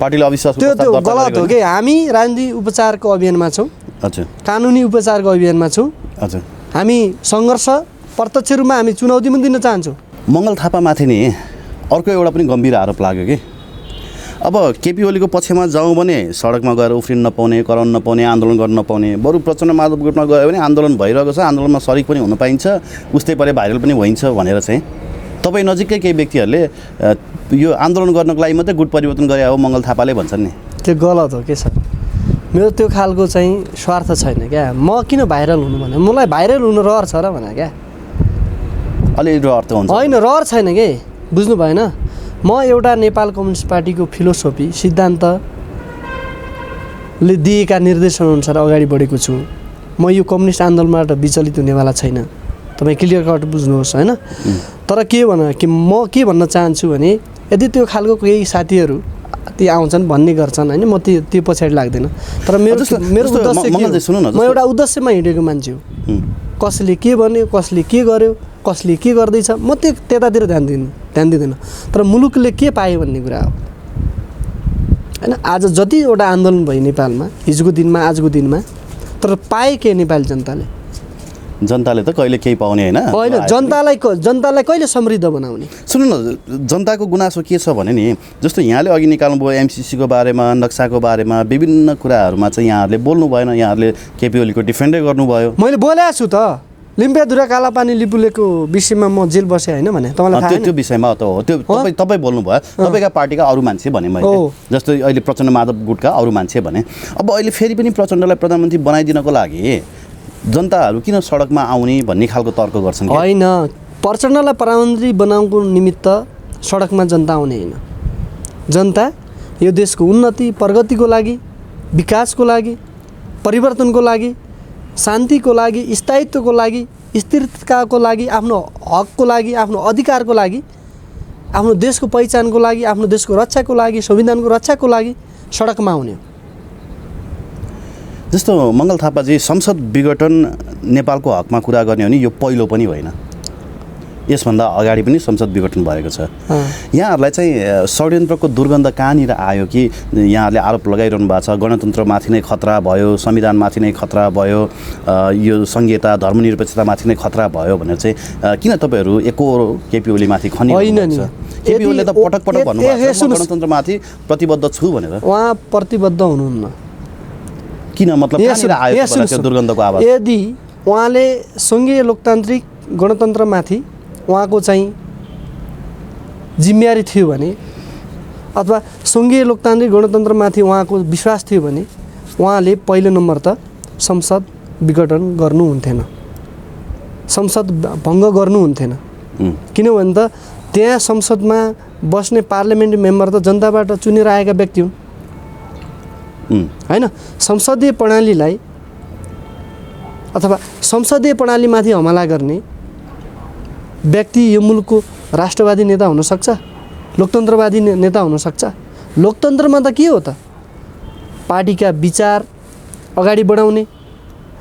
पार्टीले अविश्वास
त्यो गलत हो कि। हामी राजनीति उपचारको अभियानमा छौँ।
अच्छा,
कानुनी उपचारको अभियानमा छौँ।
अच्छा,
हामी सङ्घर्ष प्रत्यक्ष रूपमा हामी चुनौती पनि दिन चाहन्छौँ।
मङ्गल थापामाथि नि अर्को एउटा पनि गम्भीर आरोप लाग्यो कि अब केपी ओलीको पक्षमा जाउँ भने सडकमा गएर उफ्रिन नपाउने, कराउन नपाउने, आन्दोलन गर्न नपाउने। बरु प्रचण्ड माधव गुटमा गयो भने आन्दोलन भइरहेको छ, आन्दोलनमा सरिक पनि हुन पाइन्छ, उस्तै परे भाइरल पनि भइन्छ भनेर चाहिँ तपाईँ नजिकै केही व्यक्तिहरूले यो आन्दोलन गर्नको लागि मात्रै गुट परिवर्तन गरे हो मङ्गल थापाले भन्छन् नि।
त्यो गलत हो के सर? मेरो त्यो खालको चाहिँ स्वार्थ छैन क्या। म किन भाइरल हुनु भने मलाई भाइरल हुनु रहर छ र भने क्या।
अलिअलि रहर त हुन्छ
होइन, रहर छैन कि, बुझ्नु भएन? म एउटा नेपाल कम्युनिस्ट पार्टीको फिलोसोफी सिद्धान्तले दिएका निर्देशनअनुसार अगाडि बढेको छु। म यो कम्युनिस्ट आन्दोलनबाट विचलित हुनेवाला छैन। तपाईँ क्लियर कट बुझ्नुहोस् होइन? तर म के भन्न चाहन्छु भने यदि त्यो खालको केही साथीहरू ती आउँछन् भन्ने गर्छन् होइन, म त्यो पछाडि लाग्दैन। तर मेरो उद्देश्य के हो? म एउटा उद्देश्यमा हिँडेको मान्छे हो। कसले के भन्यो, कसले के गर्यो, कसले के गर्दैछ, म त्यतातिर ध्यान दिँदैन। तर मुलुकले के पायो भन्ने कुरा हो होइन? आज जतिवटा आन्दोलन भयो नेपालमा हिजोको दिनमा, आजको दिनमा, तर पाए के नेपाली जनताले त कहिले केही पाउने होइन। जनतालाई कहिले समृद्ध बनाउने?
सुन्नु न, जनताको गुनासो के छ भने नि, जस्तो यहाँले अघि निकाल्नुभयो एमसिसीको बारेमा, नक्साको बारेमा, विभिन्न कुराहरूमा चाहिँ यहाँहरूले बोल्नु भएन, यहाँहरूले केपी ओलीको डिफेन्डै गर्नुभयो।
मैले बोलेको छु त। लिम्बियाधुरा कालापानी लिपुलेको विषयमा म जेल बसेँ होइन भने तपाईँलाई थाहा?
त्यो विषयमा त हो, त्यो तपाईँ बोल्नुभयो, तपाईँका पार्टीका अरू मान्छे भने मैले, जस्तो अहिले प्रचण्ड माधव गुटका अरू मान्छे भने। अब अहिले फेरि पनि प्रचण्डलाई प्रधानमन्त्री बनाइदिनको लागि जनताहरू किन सडकमा आउने भन्ने खालको तर्क गर्छन्?
होइन, प्रचण्डलाई प्रधानमन्त्री बनाउनको निमित्त सडकमा जनता आउने होइन। जनता यो देशको उन्नति प्रगतिको लागि, विकासको लागि, परिवर्तनको लागि, शान्तिको लागि, स्थायित्वको लागि, स्थिरताको लागि, आफ्नो हकको लागि, आफ्नो अधिकारको लागि, आफ्नो देशको पहिचानको लागि, आफ्नो देशको रक्षाको लागि, संविधानको रक्षाको लागि सडकमा आउने हो।
जस्तो मङ्गल थापाजी, संसद विघटन नेपालको हकमा कुरा गर्ने हो नि, यो पहिलो पनि होइन। यसभन्दा अगाडि पनि संसद विघटन भएको छ। यहाँहरूलाई चाहिँ षड्यन्त्रको दुर्गन्ध कहाँनिर आयो कि यहाँहरूले आरोप लगाइरहनु भएको छ गणतन्त्रमाथि नै खतरा भयो, संविधानमाथि नै खतरा भयो, यो संहिता धर्मनिरपेक्षतामाथि नै खतरा भयो भनेर चाहिँ किन तपाईँहरू एकोहोरो केपी ओलीमाथि खनिनुहुन्छ? केपी ओलीले त पटक पटक भन्नुभएको छ गणतन्त्रमाथि प्रतिबद्ध छु भनेर।
उहाँ प्रतिबद्ध हुनुहुन्न।
किन मतलब कहाँनिर आयो त्यो दुर्गन्धको आवाज?
यदि उहाँले सङ्घीय लोकतान्त्रिक गणतन्त्रमाथि उहाँको चाहिँ जिम्मेवारी थियो भने अथवा सङ्घीय लोकतान्त्रिक गणतन्त्रमाथि उहाँको विश्वास थियो भने उहाँले पहिलो नम्बर त संसद विघटन गर्नुहुन्थेन, संसद भङ्ग गर्नुहुन्थेन। किनभने त त्यहाँ संसदमा बस्ने पार्लियामेन्ट मेम्बर त जनताबाट चुनेर आएका व्यक्ति हुन् होइन। संसदीय प्रणालीलाई अथवा संसदीय प्रणालीमाथि हमला गर्ने व्यक्ति यो मुलुकको राष्ट्रवादी नेता हुनसक्छ, लोकतन्त्रवादी नेता हुनसक्छ। लोकतन्त्रमा त के हो त? पार्टीका विचार अगाडि बढाउने,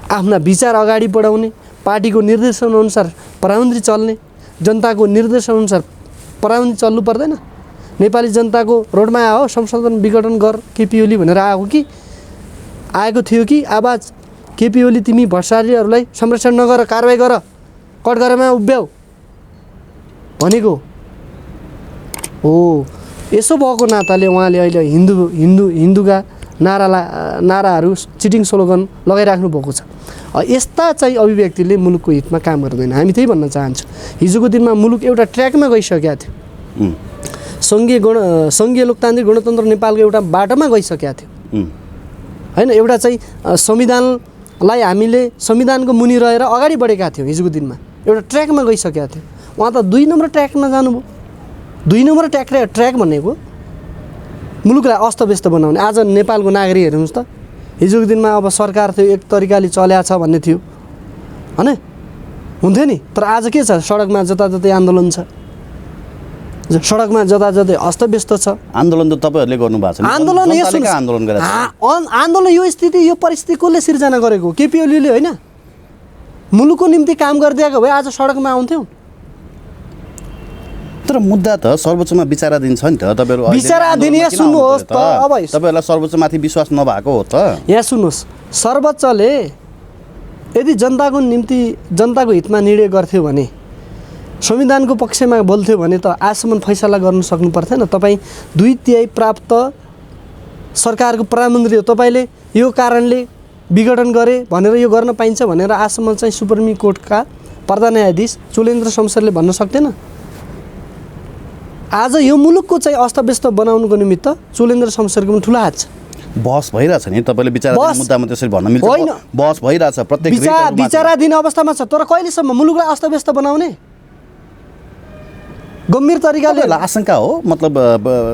आफ्ना विचार अगाडि बढाउने, पार्टीको निर्देशनअनुसार प्रधानमन्त्री चल्ने, जनताको निर्देशनअनुसार प्रधानमन्त्री चल्नु पर्दैन। नेपाली जनताको रोडमा आयो संशोधन विघटन गर केपी ओली भनेर आएको थियो कि आवाज केपी ओली तिमी भ्रष्टाचारीहरूलाई संरक्षण नगर, कारबाही गर, कठघरामा उभ्याऊ भनेको हो। यसो भएको नाताले उहाँले अहिले हिन्दूका नाराहरू चिटिङ स्लोगन लगाइराख्नु भएको छ। यस्ता चाहिँ अभिव्यक्तिले मुलुकको हितमा काम गर्दैन। हामी त्यही भन्न चाहन्छौँ। हिजोको दिनमा मुलुक एउटा ट्र्याकमा गइसकेको थियो, सङ्घीय लोकतान्त्रिक गणतन्त्र नेपालको एउटा बाटोमा गइसकेको थियो होइन। एउटा चाहिँ संविधानलाई हामीले संविधानको मुनि रहेर अगाडि बढेका थियौँ। हिजोको दिनमा एउटा ट्र्याकमा गइसकेको थियो। उहाँ त 2 नम्बर ट्र्याकमा जानुभयो। 2 नम्बर ट्र्याक भनेको मुलुकलाई अस्तव्यस्त बनाउने। आज नेपालको नागरिक हेर्नुहोस् त, हिजोको दिनमा अब सरकार थियो एक तरिकाले चल्या छ भन्ने थियो होइन, हुन्थ्यो नि। तर आज के छ? सडकमा जताततै आन्दोलन छ, सडकमा जताजतै अस्तव्यस्त छ।
आन्दोलन त तपाईँहरूले गर्नुभएको छ।
आन्दोलन यो स्थिति यो परिस्थिति कसले सिर्जना गरेको? केपी ओलीले होइन। मुलुकको निम्ति काम गरिदिएको भए आज सडकमा आउँथ्यौँ।
तर मुद्दा त सर्वोच्चमा विचाराधीन छ नि त। तपाईँहरू
विचाराधीन यहाँ सुन्नुहोस् त, अब
तपाईँहरूलाई सर्वोच्चमाथि विश्वास नभएको हो त? यहाँ
सुन्नुहोस्, सर्वोच्चले यदि जनताको निम्ति जनताको हितमा निर्णय गर्थ्यो भने, संविधानको पक्षमा बोल्थ्यो भने त आजसम्म फैसला गर्नु सक्नु पर्थेन। तपाईँ 2/3 प्राप्त सरकारको प्रधानमन्त्री हो, तपाईँले यो कारणले विघटन गरे भनेर यो गर्न पाइन्छ भनेर आजसम्म चाहिँ सुप्रिम कोर्टका प्रधान न्यायाधीश चुलेन्द्र शमशेरले भन्न सक्दैन। आज यो मुलुकको चाहिँ अस्तव्यस्त बनाउनुको निमित्त चुलेन्द्र शमशेरको पनि ठुलो हात छ।
बहस भइरहेछ नि, तपाईँले विचाराधीन मुद्दामा त्यसरी भन्न मिल्छ? होइन, बहस भइरहेछ प्रत्येक
विचाराधीन अवस्थामा छ। तर कहिलेसम्म मुलुकलाई अस्तव्यस्त बनाउने गम्भीर तरिकाले
आशंका हो? मतलब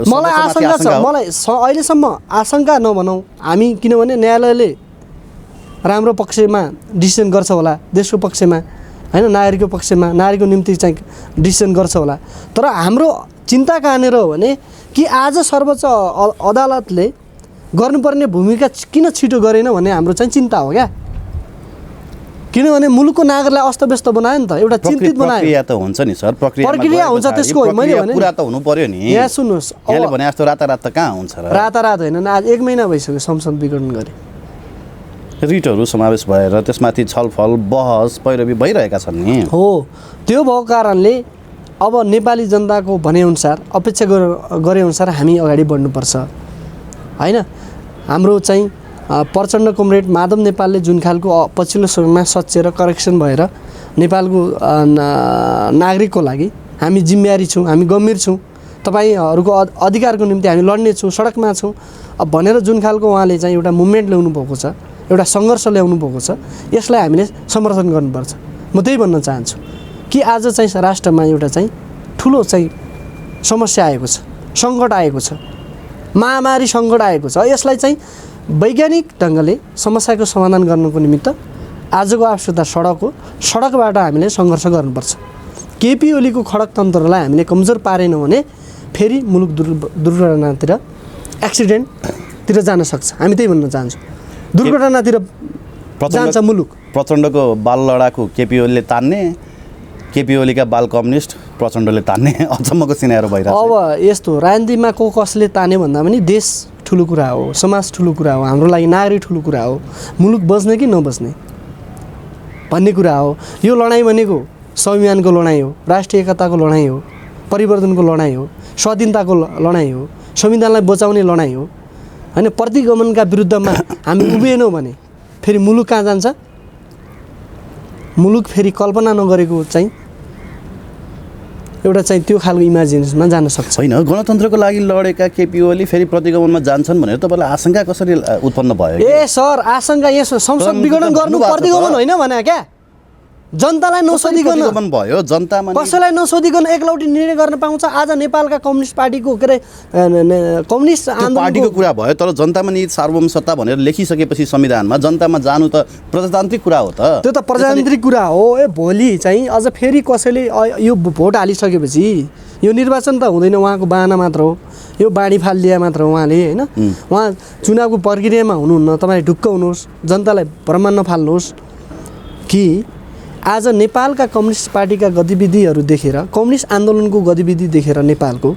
मलाई आशंका छ। मलाई अहिलेसम्म आशंका नभनौँ हामी, किनभने न्यायालयले राम्रो पक्षमा डिसिसन गर्छ होला, देशको पक्षमा होइन, नागरिकको पक्षमा, नागरिकको निम्ति चाहिँ डिसिसन गर्छ होला। तर हाम्रो चिन्ता कहाँनिर हो भने कि आज सर्वोच्च अदालतले गर्नुपर्ने भूमिका किन छिटो गरेन भन्ने हाम्रो चाहिँ चिन्ता हो क्या। किनभने मुलुकको नागरिकलाई अस्तव्यस्त बनायो नि त, एउटा चिन्तित बनायो।
प्रक्रिया त हुन्छ नि सर,
प्रक्रिया हुन्छ त्यसको। मैले भने
पुरा त हुनु पर्यो नि।
यहाँ सुन्नुहोस्,
यहाँले भने जस्तो रातारात त कहाँ हुन्छ र?
रातारात होइन, आज 1 महिना भइसक्यो संसद विघटन गरे।
रिटहरू समावेश भएर त्यसमाथि छलफल बहस पैरवी भइरहेका छन् नि। हो,
त्यो भएको कारणले अब नेपाली जनताको भनेअनुसार अपेक्षा गरेअनुसार हामी अगाडि बढ्नुपर्छ होइन। हाम्रो चाहिँ प्रचण्ड कमरेड माधव नेपालले जुन खालको पछिल्लो समयमा सचेर करेक्सन भएर नेपालको नागरिकको लागि हामी जिम्मेवारी छौँ, हामी गम्भीर छौँ, तपाईँहरूको अधिकारको निम्ति हामी लड्ने छौँ, सडकमा छौँ अब भनेर जुन खालको उहाँले चाहिँ एउटा मुभमेन्ट ल्याउनु भएको छ, एउटा सङ्घर्ष ल्याउनु भएको छ, यसलाई हामीले समर्थन गर्नुपर्छ। म त्यही भन्न चाहन्छु कि आज चाहिँ राष्ट्रमा एउटा चाहिँ ठुलो चाहिँ समस्या आएको छ, सङ्कट आएको छ, महामारी सङ्कट आएको छ। यसलाई चाहिँ वैज्ञानिक ढङ्गले समस्याको समाधान गर्नको निमित्त आजको आवश्यकता सडक हो। सडकबाट हामीले सङ्घर्ष गर्नुपर्छ। केपी ओलीको खडक तन्त्रलाई हामीले कमजोर पारेनौँ भने फेरि मुलुक दुर्घटनातिर, एक्सिडेन्टतिर जान सक्छ। हामी त्यही भन्न चाहन्छौँ, दुर्घटनातिर जान्छ मुलुक।
प्रचण्डको बाल लडाकु केपी ओलीले तान्ने, केपी ओलीका बाल कम्युनिस्ट प्रचण्डले तान्ने अचम्मको सिनेरो भइरहेको छ।
अब यस्तो राजनीतिमा को कसले तान्यो भन्दा पनि देश ठुलो कुरा हो, समाज ठुलो कुरा हो, हाम्रो लागि नागरिक ठुलो कुरा हो, मुलुक बच्ने कि नबच्ने भन्ने कुरा हो। यो लडाइँ भनेको संविधानको लडाइँ हो, राष्ट्रिय एकताको लडाइँ हो, परिवर्तनको लडाइँ हो, स्वाधीनताको लडाइँ हो, संविधानलाई बचाउने लडाइँ हो होइन। प्रतिगमनका विरुद्धमा हामी उभिएनौँ भने फेरि मुलुक कहाँ जान्छ? मुलुक फेरि कल्पना नगरेको चाहिँ एउटा चाहिँ त्यो खालको इमेजिनेसनमा जान सक्छ।
होइन, गणतन्त्रको लागि लडेका केपी ओली फेरि प्रतिगमनमा जान्छन् भनेर तपाईँलाई आशंका कसरी उत्पन्न भयो?
ए सर, आशंका यसो संसद विघटन गर्नु प्रतिगमन होइन भने क्या? जनतालाई नसोधिकन
भयो, जनतामा
कसैलाई नसोधिकन एकलौटी निर्णय गर्न पाउँछ? आज नेपालका कम्युनिस्ट पार्टीको के अरे कम्युनिस्ट
पार्टीको कुरा भयो, तर जनतामा निहित सार्वभौम सत्ता भनेर लेखिसकेपछि संविधानमा जनतामा जानु त प्रजातान्त्रिक कुरा हो त।
त्यो त प्रजातान्त्रिक कुरा हो। भोलि चाहिँ अझ फेरि कसैले यो भोट हालिसकेपछि यो निर्वाचन त हुँदैन, उहाँको बाहना मात्र हो, यो बाँडी फालिदिया मात्र हो उहाँले होइन। उहाँ चुनावको प्रक्रियामा हुनुहुन्न। तपाईँ ढुक्क हुनुहोस्, जनतालाई भ्रममा नफाल्नुहोस् कि आज नेपालका कम्युनिस्ट पार्टीका गतिविधिहरू देखेर, कम्युनिस्ट आन्दोलनको गतिविधि देखेर नेपालको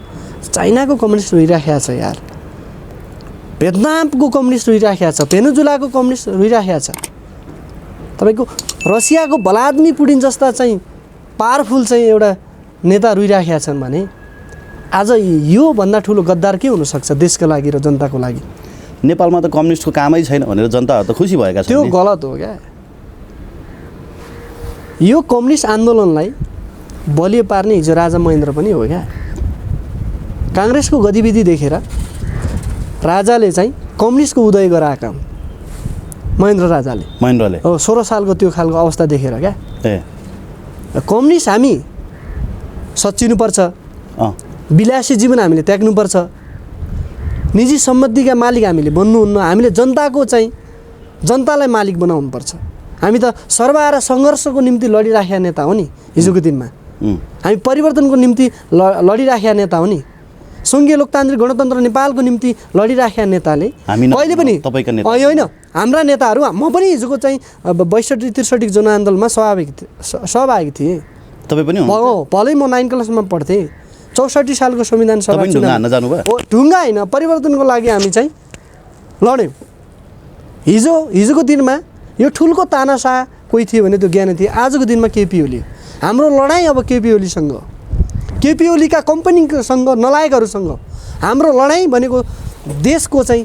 चाइनाको कम्युनिस्ट रोइराखेको छ यार, भियतनामको कम्युनिस्ट रोइराखेको छ, भेनेजुलाको कम्युनिस्ट रोइराखेको छ, तपाईँको रसियाको भलादमी पुटिन जस्ता चाहिँ पावरफुल चाहिँ एउटा नेता रोइराखेका छन् भने आज योभन्दा ठुलो गद्दार के हुनसक्छ देशको लागि र जनताको लागि?
नेपालमा त कम्युनिस्टको कामै छैन भनेर जनताहरू त खुसी भएका छन्।
त्यो गलत हो क्या। यो कम्युनिस्ट आन्दोलनलाई बलियो पार्ने हिजो राजा महेन्द्र पनि हो क्या। काङ्ग्रेसको गतिविधि देखेर राजाले चाहिँ कम्युनिस्टको उदय गराएका हुन्, महेन्द्रले हो। 16 सालको त्यो खालको अवस्था देखेर क्या कम्युनिस्ट हामी सच्चिनुपर्छ, विलासी जीवन हामीले त्याग्नुपर्छ, निजी सम्पत्तिका मालिक हामीले बन्नुहुन्न, हामीले जनताको चाहिँ जनतालाई मालिक बनाउनुपर्छ। हामी त सर्वहारा सङ्घर्षको निम्ति लडिराखेका नेता हो नि हिजोको दिनमा। हामी परिवर्तनको निम्ति लडिराखेका नेता हो नि। सङ्घीय लोकतान्त्रिक गणतन्त्र नेपालको निम्ति लडिराखेका नेताले कहिले पनि होइन, हाम्रा नेताहरू, म पनि हिजोको चाहिँ 62-63 जनआन्दोलनमा सहभागी थिएँ।
तपाईँ पनि
भलै म 9 क्लासमा पढ्थेँ। 64 सालको संविधान सभा ढुङ्गा होइन, परिवर्तनको लागि हामी चाहिँ लड्यौँ। हिजोको दिनमा यो ठुलको तानासा कोही थियो भने त्यो ज्ञान थियो। आजको दिनमा केपी ओली। हाम्रो लडाइँ अब केपी ओलीसँग, केपी ओलीका कम्पनीसँग, नलायकहरूसँग हाम्रो लडाइँ भनेको देशको चाहिँ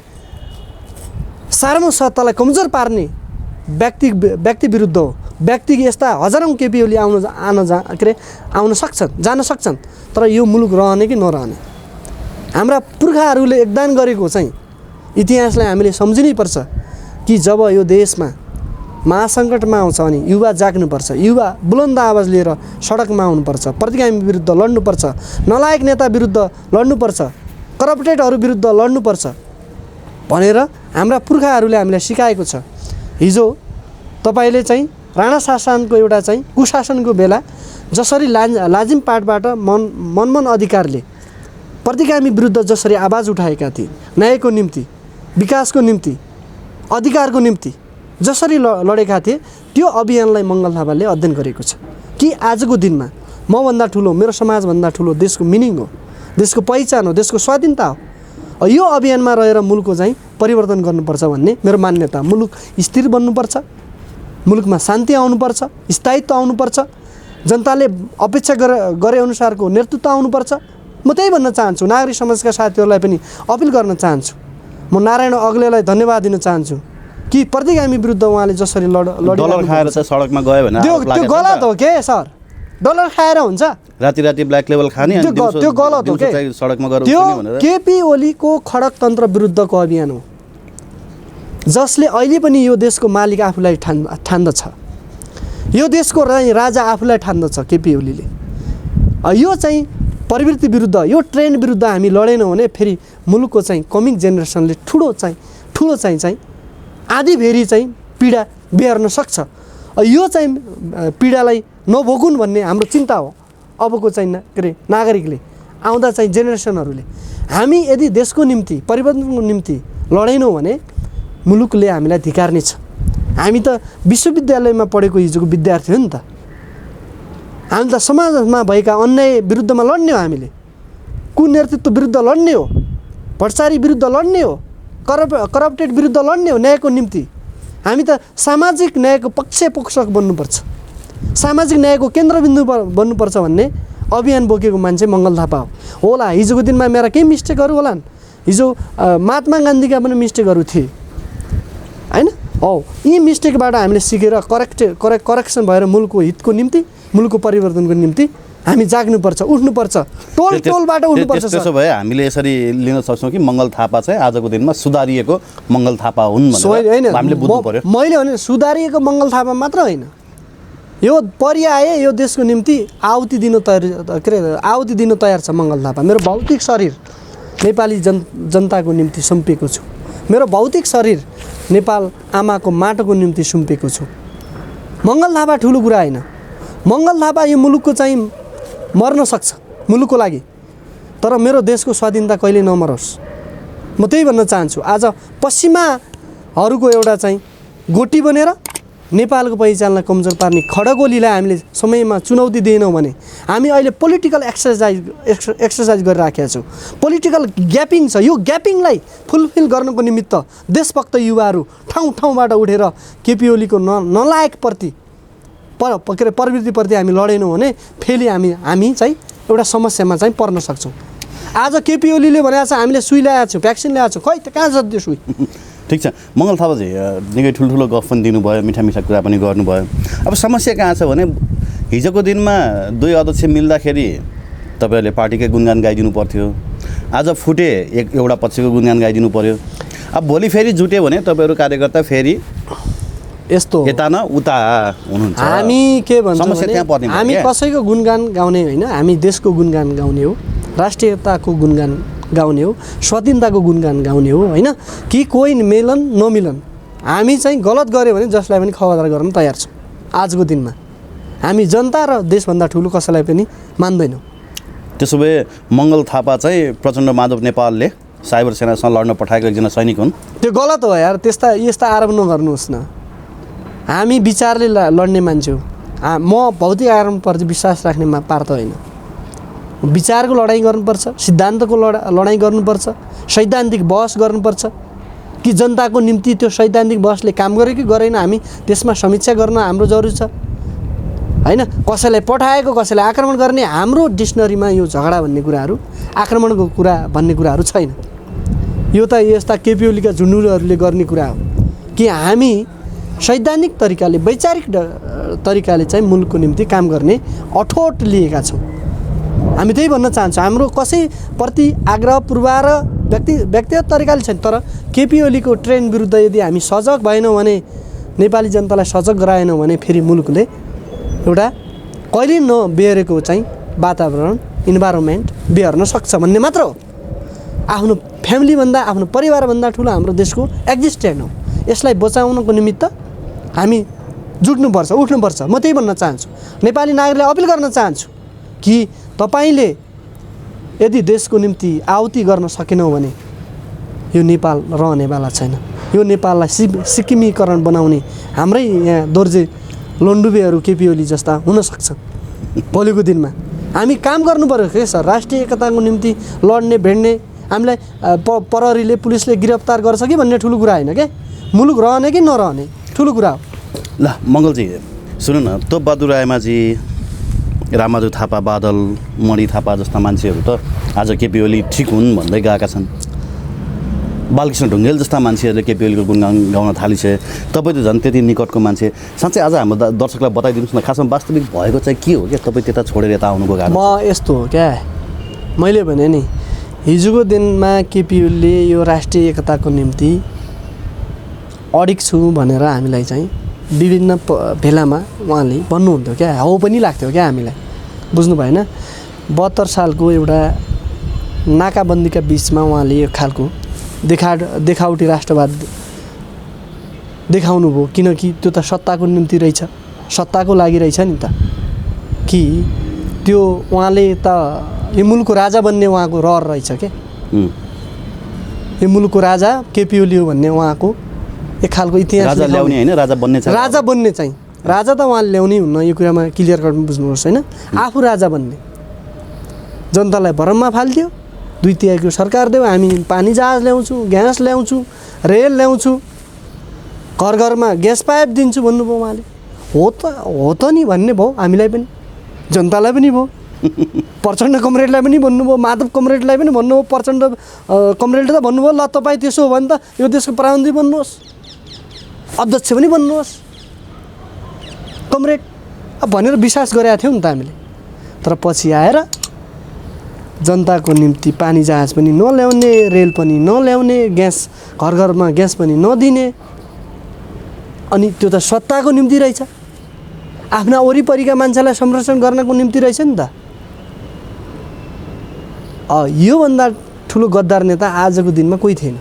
सार्वभौम सत्तालाई कमजोर पार्ने व्यक्ति विरुद्ध हो। व्यक्ति यस्ता हजारौँ केपी ओली आउन सक्छन्, जान सक्छन्, तर यो मुलुक रहने कि नरहने। हाम्रा पुर्खाहरूले योगदान गरेको चाहिँ इतिहासलाई हामीले सम्झिनै पर्छ कि जब यो देशमा महासङ्कटमा आउँछ अनि युवा जाग्नुपर्छ, युवा बुलन्द आवाज लिएर सडकमा आउनुपर्छ, प्रतिगामी विरुद्ध लड्नुपर्छ, नलायक नेता विरुद्ध लड्नुपर्छ, करप्टेडहरू विरुद्ध लड्नुपर्छ भनेर हाम्रा पुर्खाहरूले हामीलाई सिकाएको छ। हिजो तपाईँले चाहिँ राणा शासनको एउटा चाहिँ कुशासनको बेला जसरी लाजिम पाटबाट मनमन अधिकारले प्रतिगामी विरुद्ध जसरी आवाज उठाएका थिए, न्यायको निम्ति, विकासको निम्ति, अधिकारको निम्ति जसरी लडेका थिए, त्यो अभियानलाई मङ्गल थापाले अध्ययन गरेको छ कि आजको दिनमा मभन्दा ठुलो, मेरो समाजभन्दा ठुलो देशको मिनिङ हो, देशको पहिचान हो, देशको स्वाधीनता हो। यो अभियानमा रहेर मुलुकको चाहिँ परिवर्तन गर्नुपर्छ भन्ने मेरो मान्यता। मुलुक स्थिर बन्नुपर्छ, मुलुकमा शान्ति आउनुपर्छ, स्थायित्व आउनुपर्छ, जनताले अपेक्षा गरे अनुसारको नेतृत्व आउनुपर्छ। म त्यही भन्न चाहन्छु, नागरिक समाजका साथीहरूलाई पनि अपिल गर्न चाहन्छु। म नारायण अग्लेलाई धन्यवाद दिन चाहन्छु कि प्रतिगामी विरुद्ध उहाँले जसरी
डलर खाएर चाहिँ सडकमा गयो भने
त्यो गलत हो के सर? डलर खाएर हुन्छ?
राति ब्ल्याक लेभल खाने अनि
त्यो गलत हो के?
सडकमा गएर
त्यो केपी ओलीको खडकतन्त्र विरुद्धको अभियान हो, जसले अहिले पनि यो देशको मालिक आफूलाई ठान्दछ, यो देशको राजा आफूलाई ठान्दछ केपी ओलीले। यो चाहिँ प्रवृत्ति विरुद्ध, यो ट्रेन्ड विरुद्ध हामी लडेनौँ भने फेरि मुलुकको चाहिँ कमिङ जेनेरेसनले ठुलो चाहिँ आधी भेरी चाहिँ पीडा बेहोर्न सक्छ। यो चाहिँ पीडालाई नभोगुन् भन्ने हाम्रो चिन्ता हो अबको चाहिँ के अरे नागरिकले, आउँदा चाहिँ जेनेरेसनहरूले। हामी यदि देशको निम्ति, परिवर्तनको निम्ति लडेनौँ भने मुलुकले हामीलाई धिक्कार्नेछ। हामी त विश्वविद्यालयमा पढेको हिजोको विद्यार्थी हो नि त। हामी त समाजमा भएका अन्याय विरुद्धमा लड्ने हो, हामीले कुनेतृत्व विरुद्ध लड्ने हो, भ्रष्टाचारी विरुद्ध लड्ने हो, करप्टेड विरुद्ध लड्ने हो न्यायको निम्ति। हामी त सामाजिक न्यायको पक्षपोषक बन्नुपर्छ, सामाजिक न्यायको केन्द्रबिन्दु बन्नुपर्छ भन्ने अभियान बोकेको मान्छे मङ्गल थापा हो। होला हिजोको दिनमा मेरा केही मिस्टेकहरू होलान्, हिजो महात्मा गान्धीका पनि मिस्टेकहरू थिए होइन। हो यी मिस्टेकबाट हामीले सिकेर करेक्सन भएर मुलुकको हितको निम्ति, मुलुकको परिवर्तनको निम्ति हामी जाग्नुपर्छ, उठ्नुपर्छ, टोलबाट उठ्नुपर्छ।
त्यसो भए हामीले यसरी लिन सक्छौँ कि मङ्गल थापा चाहिँ आजको दिनमा सुधारिएको मङ्गल थापा हुन् भनेर हामीले बुझ्नु पर्यो।
मैले भने सुधारिएको मङ्गल थापा मात्र होइन, यो पर्याय यो देशको निम्ति आहुति दिनु तयार छ मङ्गल थापा। मेरो भौतिक शरीर नेपाली जनताको निम्ति सुम्पिएको छु, मेरो भौतिक शरीर नेपाल आमाको माटोको निम्ति सुम्पिएको छु। मङ्गल थापा ठुलो कुरा होइन, मङ्गल थापा यो मुलुकको चाहिँ मर्न सक्छ मुलुकको लागि, तर मेरो देशको स्वाधीनता कहिले नमरोस्। म त्यही भन्न चाहन्छु। आज पश्चिमाहरूको एउटा चाहिँ गोटी बनेर नेपालको पहिचानलाई कमजोर पार्ने खड्गोलीलाई हामीले समयमा चुनौती दिएनौँ भने हामी अहिले पोलिटिकल एक्सर्साइज गरिराखेका छौँ। पोलिटिकल ग्यापिङ छ, यो ग्यापिङलाई फुलफिल गर्नको निमित्त देशभक्त युवाहरू ठाउँ ठाउँबाट उठेर केपी ओलीको नलायकप्रति प्रवृत्तिप्रति हामी लडेनौँ भने फेरि हामी चाहिँ एउटा समस्यामा चाहिँ पर्न सक्छौँ। आज केपी ओलीले भनेको छ हामीले सुई ल्याएको छौँ, भ्याक्सिन ल्याएको छौँ, खै त कहाँ छ त्यो सुई?
ठिक छ, मङ्गल थापाजी निकै ठुल्ठुलो गफ पनि दिनुभयो, मिठा मिठा कुरा पनि गर्नुभयो। अब समस्या कहाँ छ भने हिजोको दिनमा दुई अध्यक्ष मिल्दाखेरि तपाईँहरूले पार्टीकै गुणगान गाइदिनु पर्थ्यो, आज फुटे एउटा पक्षको गुणगान गाइदिनु पऱ्यो। अब भोलि फेरि जुट्यो भने तपाईँहरू कार्यकर्ता फेरि
यस्तो
यता न उता हुनुहुन्छ।
हामी के भन्छौँ भने हामी कसैको गुणगान गाउने होइन, हामी देशको गुणगान गाउने हो, राष्ट्रियताको गुणगान गाउने हो, स्वाधीनताको गुणगान गाउने हो होइन। कि कोही मिलन नमिलन हामी चाहिँ गलत गऱ्यो भने जसलाई पनि खबरदार गर्न तयार छौँ। आजको दिनमा हामी जनता र देशभन्दा ठुलो कसैलाई पनि मान्दैनौँ।
त्यसो भए मङ्गल थापा चाहिँ प्रचण्ड माधव नेपालले साइबर सेनासँग लड्न पठाएको एकजना सैनिक हुन्?
त्यो गलत हो यार, यस्ता आरोप नगर्नुहोस् न। हामी विचारले लड्ने मान्छे हो, म भौतिक आरोपप्रति विश्वास राख्ने पार्ट होइन। विचारको लडाइँ गर्नुपर्छ, सिद्धान्तको लडाइँ गर्नुपर्छ, सैद्धान्तिक बहस गर्नुपर्छ कि जनताको निम्ति त्यो सैद्धान्तिक बहसले काम गर्यो कि गरेन, हामी त्यसमा समीक्षा गर्न हाम्रो जरुरी छ होइन। कसैलाई पठाएको कसैलाई आक्रमण गर्ने हाम्रो डिक्सनरीमा यो झगडा भन्ने कुराहरू, आक्रमणको कुरा भन्ने कुराहरू छैन। यो त यस्ता केपी ओलीका झुन्डुहरूले गर्ने कुरा हो कि हामी सैद्धान्तिक तरिकाले वैचारिक तरिकाले चाहिँ मुलुकको निम्ति काम गर्ने अठोट लिएका छौँ। हामी त्यही भन्न चाहन्छौँ, हाम्रो कसैप्रति आग्रह पूर्वाग्र व्यक्तिगत तरिकाले छैन, तर केपी ओलीको ट्रेन्ड विरुद्ध यदि हामी सजग भएनौँ भने, नेपाली जनतालाई सजग गराएनौँ भने फेरि मुलुकले एउटा कहिले नबिहोरेको चाहिँ वातावरण इन्भाइरोमेन्ट बिहोर्न सक्छ भन्ने मात्र हो। आफ्नो फ्यामिलीभन्दा, आफ्नो परिवारभन्दा ठुलो हाम्रो देशको एक्जिस्टेन्ट हो। यसलाई बचाउनको निमित्त हामी जुट्नुपर्छ, उठ्नुपर्छ। म त्यही भन्न चाहन्छु, नेपाली नागरिकलाई अपिल गर्न चाहन्छु कि तपाईँले यदि देशको निम्ति आहुति गर्न सकेनौँ भने यो नेपाल रहनेवाला छैन। यो नेपाललाई सिक्किमीकरण बनाउने हाम्रै यहाँ दोर्जे लोन्डुबेहरू केपी ओली जस्ता हुनसक्छ भोलिको दिनमा। हामी काम गर्नु पऱ्यो के सर, राष्ट्रिय एकताको निम्ति लड्ने भेड्ने। हामीलाई प्रहरीले पुलिसले गिरफ्तार गर्छ कि भन्ने ठुलो कुरा होइन के, मुलुक रहने कि नरहने ठुलो कुरा हो।
ल मङ्गलजी सुन्नु न, तोपबहादुर रायमाझी, रामबहादुर थापा, बादल मणि थापा जस्ता मान्छेहरू त आज केपी ओली ठिक हुन् भन्दै गएका छन्। बालकृष्ण ढुङ्गेल जस्ता मान्छेहरूले केपी ओलीको गुणगान गाउन थालिछे। तपाईँ त झन् त्यति निकटको मान्छे, साँच्चै आज हाम्रो दर्शकलाई बताइदिनुहोस् न, खासमा वास्तविक भएको चाहिँ के हो क्या तपाईँ त्यता छोडेर यता आउनुको कारण?
म यस्तो हो क्या, मैले भने नि हिजोको दिनमा केपी ओलीले यो राष्ट्रिय एकताको निम्ति अडिक छु भनेर हामीलाई चाहिँ विभिन्न भेलामा उहाँले भन्नुहुन्थ्यो क्या, हो पनि लाग्थ्यो क्या हामीलाई, बुझ्नु भएन। 72 सालको एउटा नाकाबन्दीका बिचमा उहाँले यो खालको देखावटी राष्ट्रवाद देखाउनु भयो, किनकि त्यो त सत्ताको निम्ति रहेछ, सत्ताको लागि रहेछ नि त। कि त्यो उहाँले त यो मुलुकको राजा बन्ने उहाँको रहर रहेछ के, यो मुलुकको राजा केपी ओली हो भन्ने उहाँको एक खालको इतिहास
राजा ल्याउने होइन, राजा बन्ने
चाहिँ राजा त उहाँले ल्याउनै हुन्न, यो कुरामा क्लियर कट बुझ्नुहोस् होइन। आफू राजा बन्ने, जनतालाई भरममा फालिदियो, 2/3 सरकार देऊ, हामी पानी जहाज ल्याउँछु, ग्यास ल्याउँछु, रेल ल्याउँछु, घर घरमा ग्यास पाइप दिन्छु भन्नुभयो उहाँले। हो त नि भन्ने भयो, हामीलाई पनि, जनतालाई पनि भयो, प्रचण्ड कमरेडलाई पनि भन्नुभयो, माधव कमरेडलाई पनि भन्नुभयो, प्रचण्ड कमरेडले त भन्नुभयो ल तपाईँ त्यसो हो भने त यो देशको प्रधानमन्त्री बन्नुहोस्, अध्यक्ष पनि बन्नुहोस् कमरेड भनेर विश्वास गरेका थियौँ नि त हामीले। तर पछि आएर जनताको निम्ति पानी जहाज पनि नल्याउने, रेल पनि नल्याउने, ग्यास घर घरमा ग्यास पनि नदिने, अनि त्यो त सत्ताको निम्ति रहेछ, आफ्ना वरिपरिका मान्छेलाई संरक्षण गर्नको निम्ति रहेछ नि त। योभन्दा ठुलो गद्दार नेता आजको दिनमा कोही थिएन,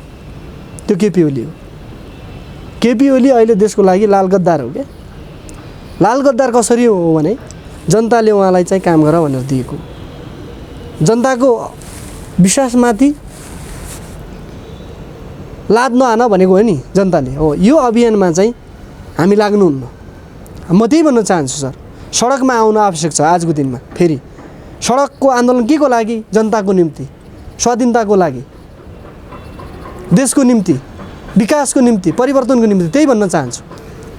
त्यो केपी ओली हो। केपी ओली अहिले देशको लागि लाल गद्दार हो क्या। लाल गद्दार कसरी हो भने जनताले उहाँलाई चाहिँ काम गर भनेर दिएको, जनताको विश्वासमाथि लाद नहान भनेको हो नि जनताले। हो यो अभियानमा चाहिँ हामी लाग्नुहुन्न। म त्यही भन्न चाहन्छु सर, सडकमा आउनु आवश्यक छ आजको दिनमा। फेरि सडकको आन्दोलन के को लागि? जनताको निम्ति, स्वाधीनताको लागि, देशको निम्ति, विकासको निम्ति, परिवर्तनको निम्ति, त्यही भन्न चाहन्छु।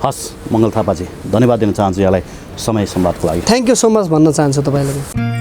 हस् मङ्गल थापाजी, धन्यवाद दिन चाहन्छु यहाँलाई समय संवादको लागि।
थ्याङ्क यू सो मच भन्न चाहन्छु तपाईँलाई।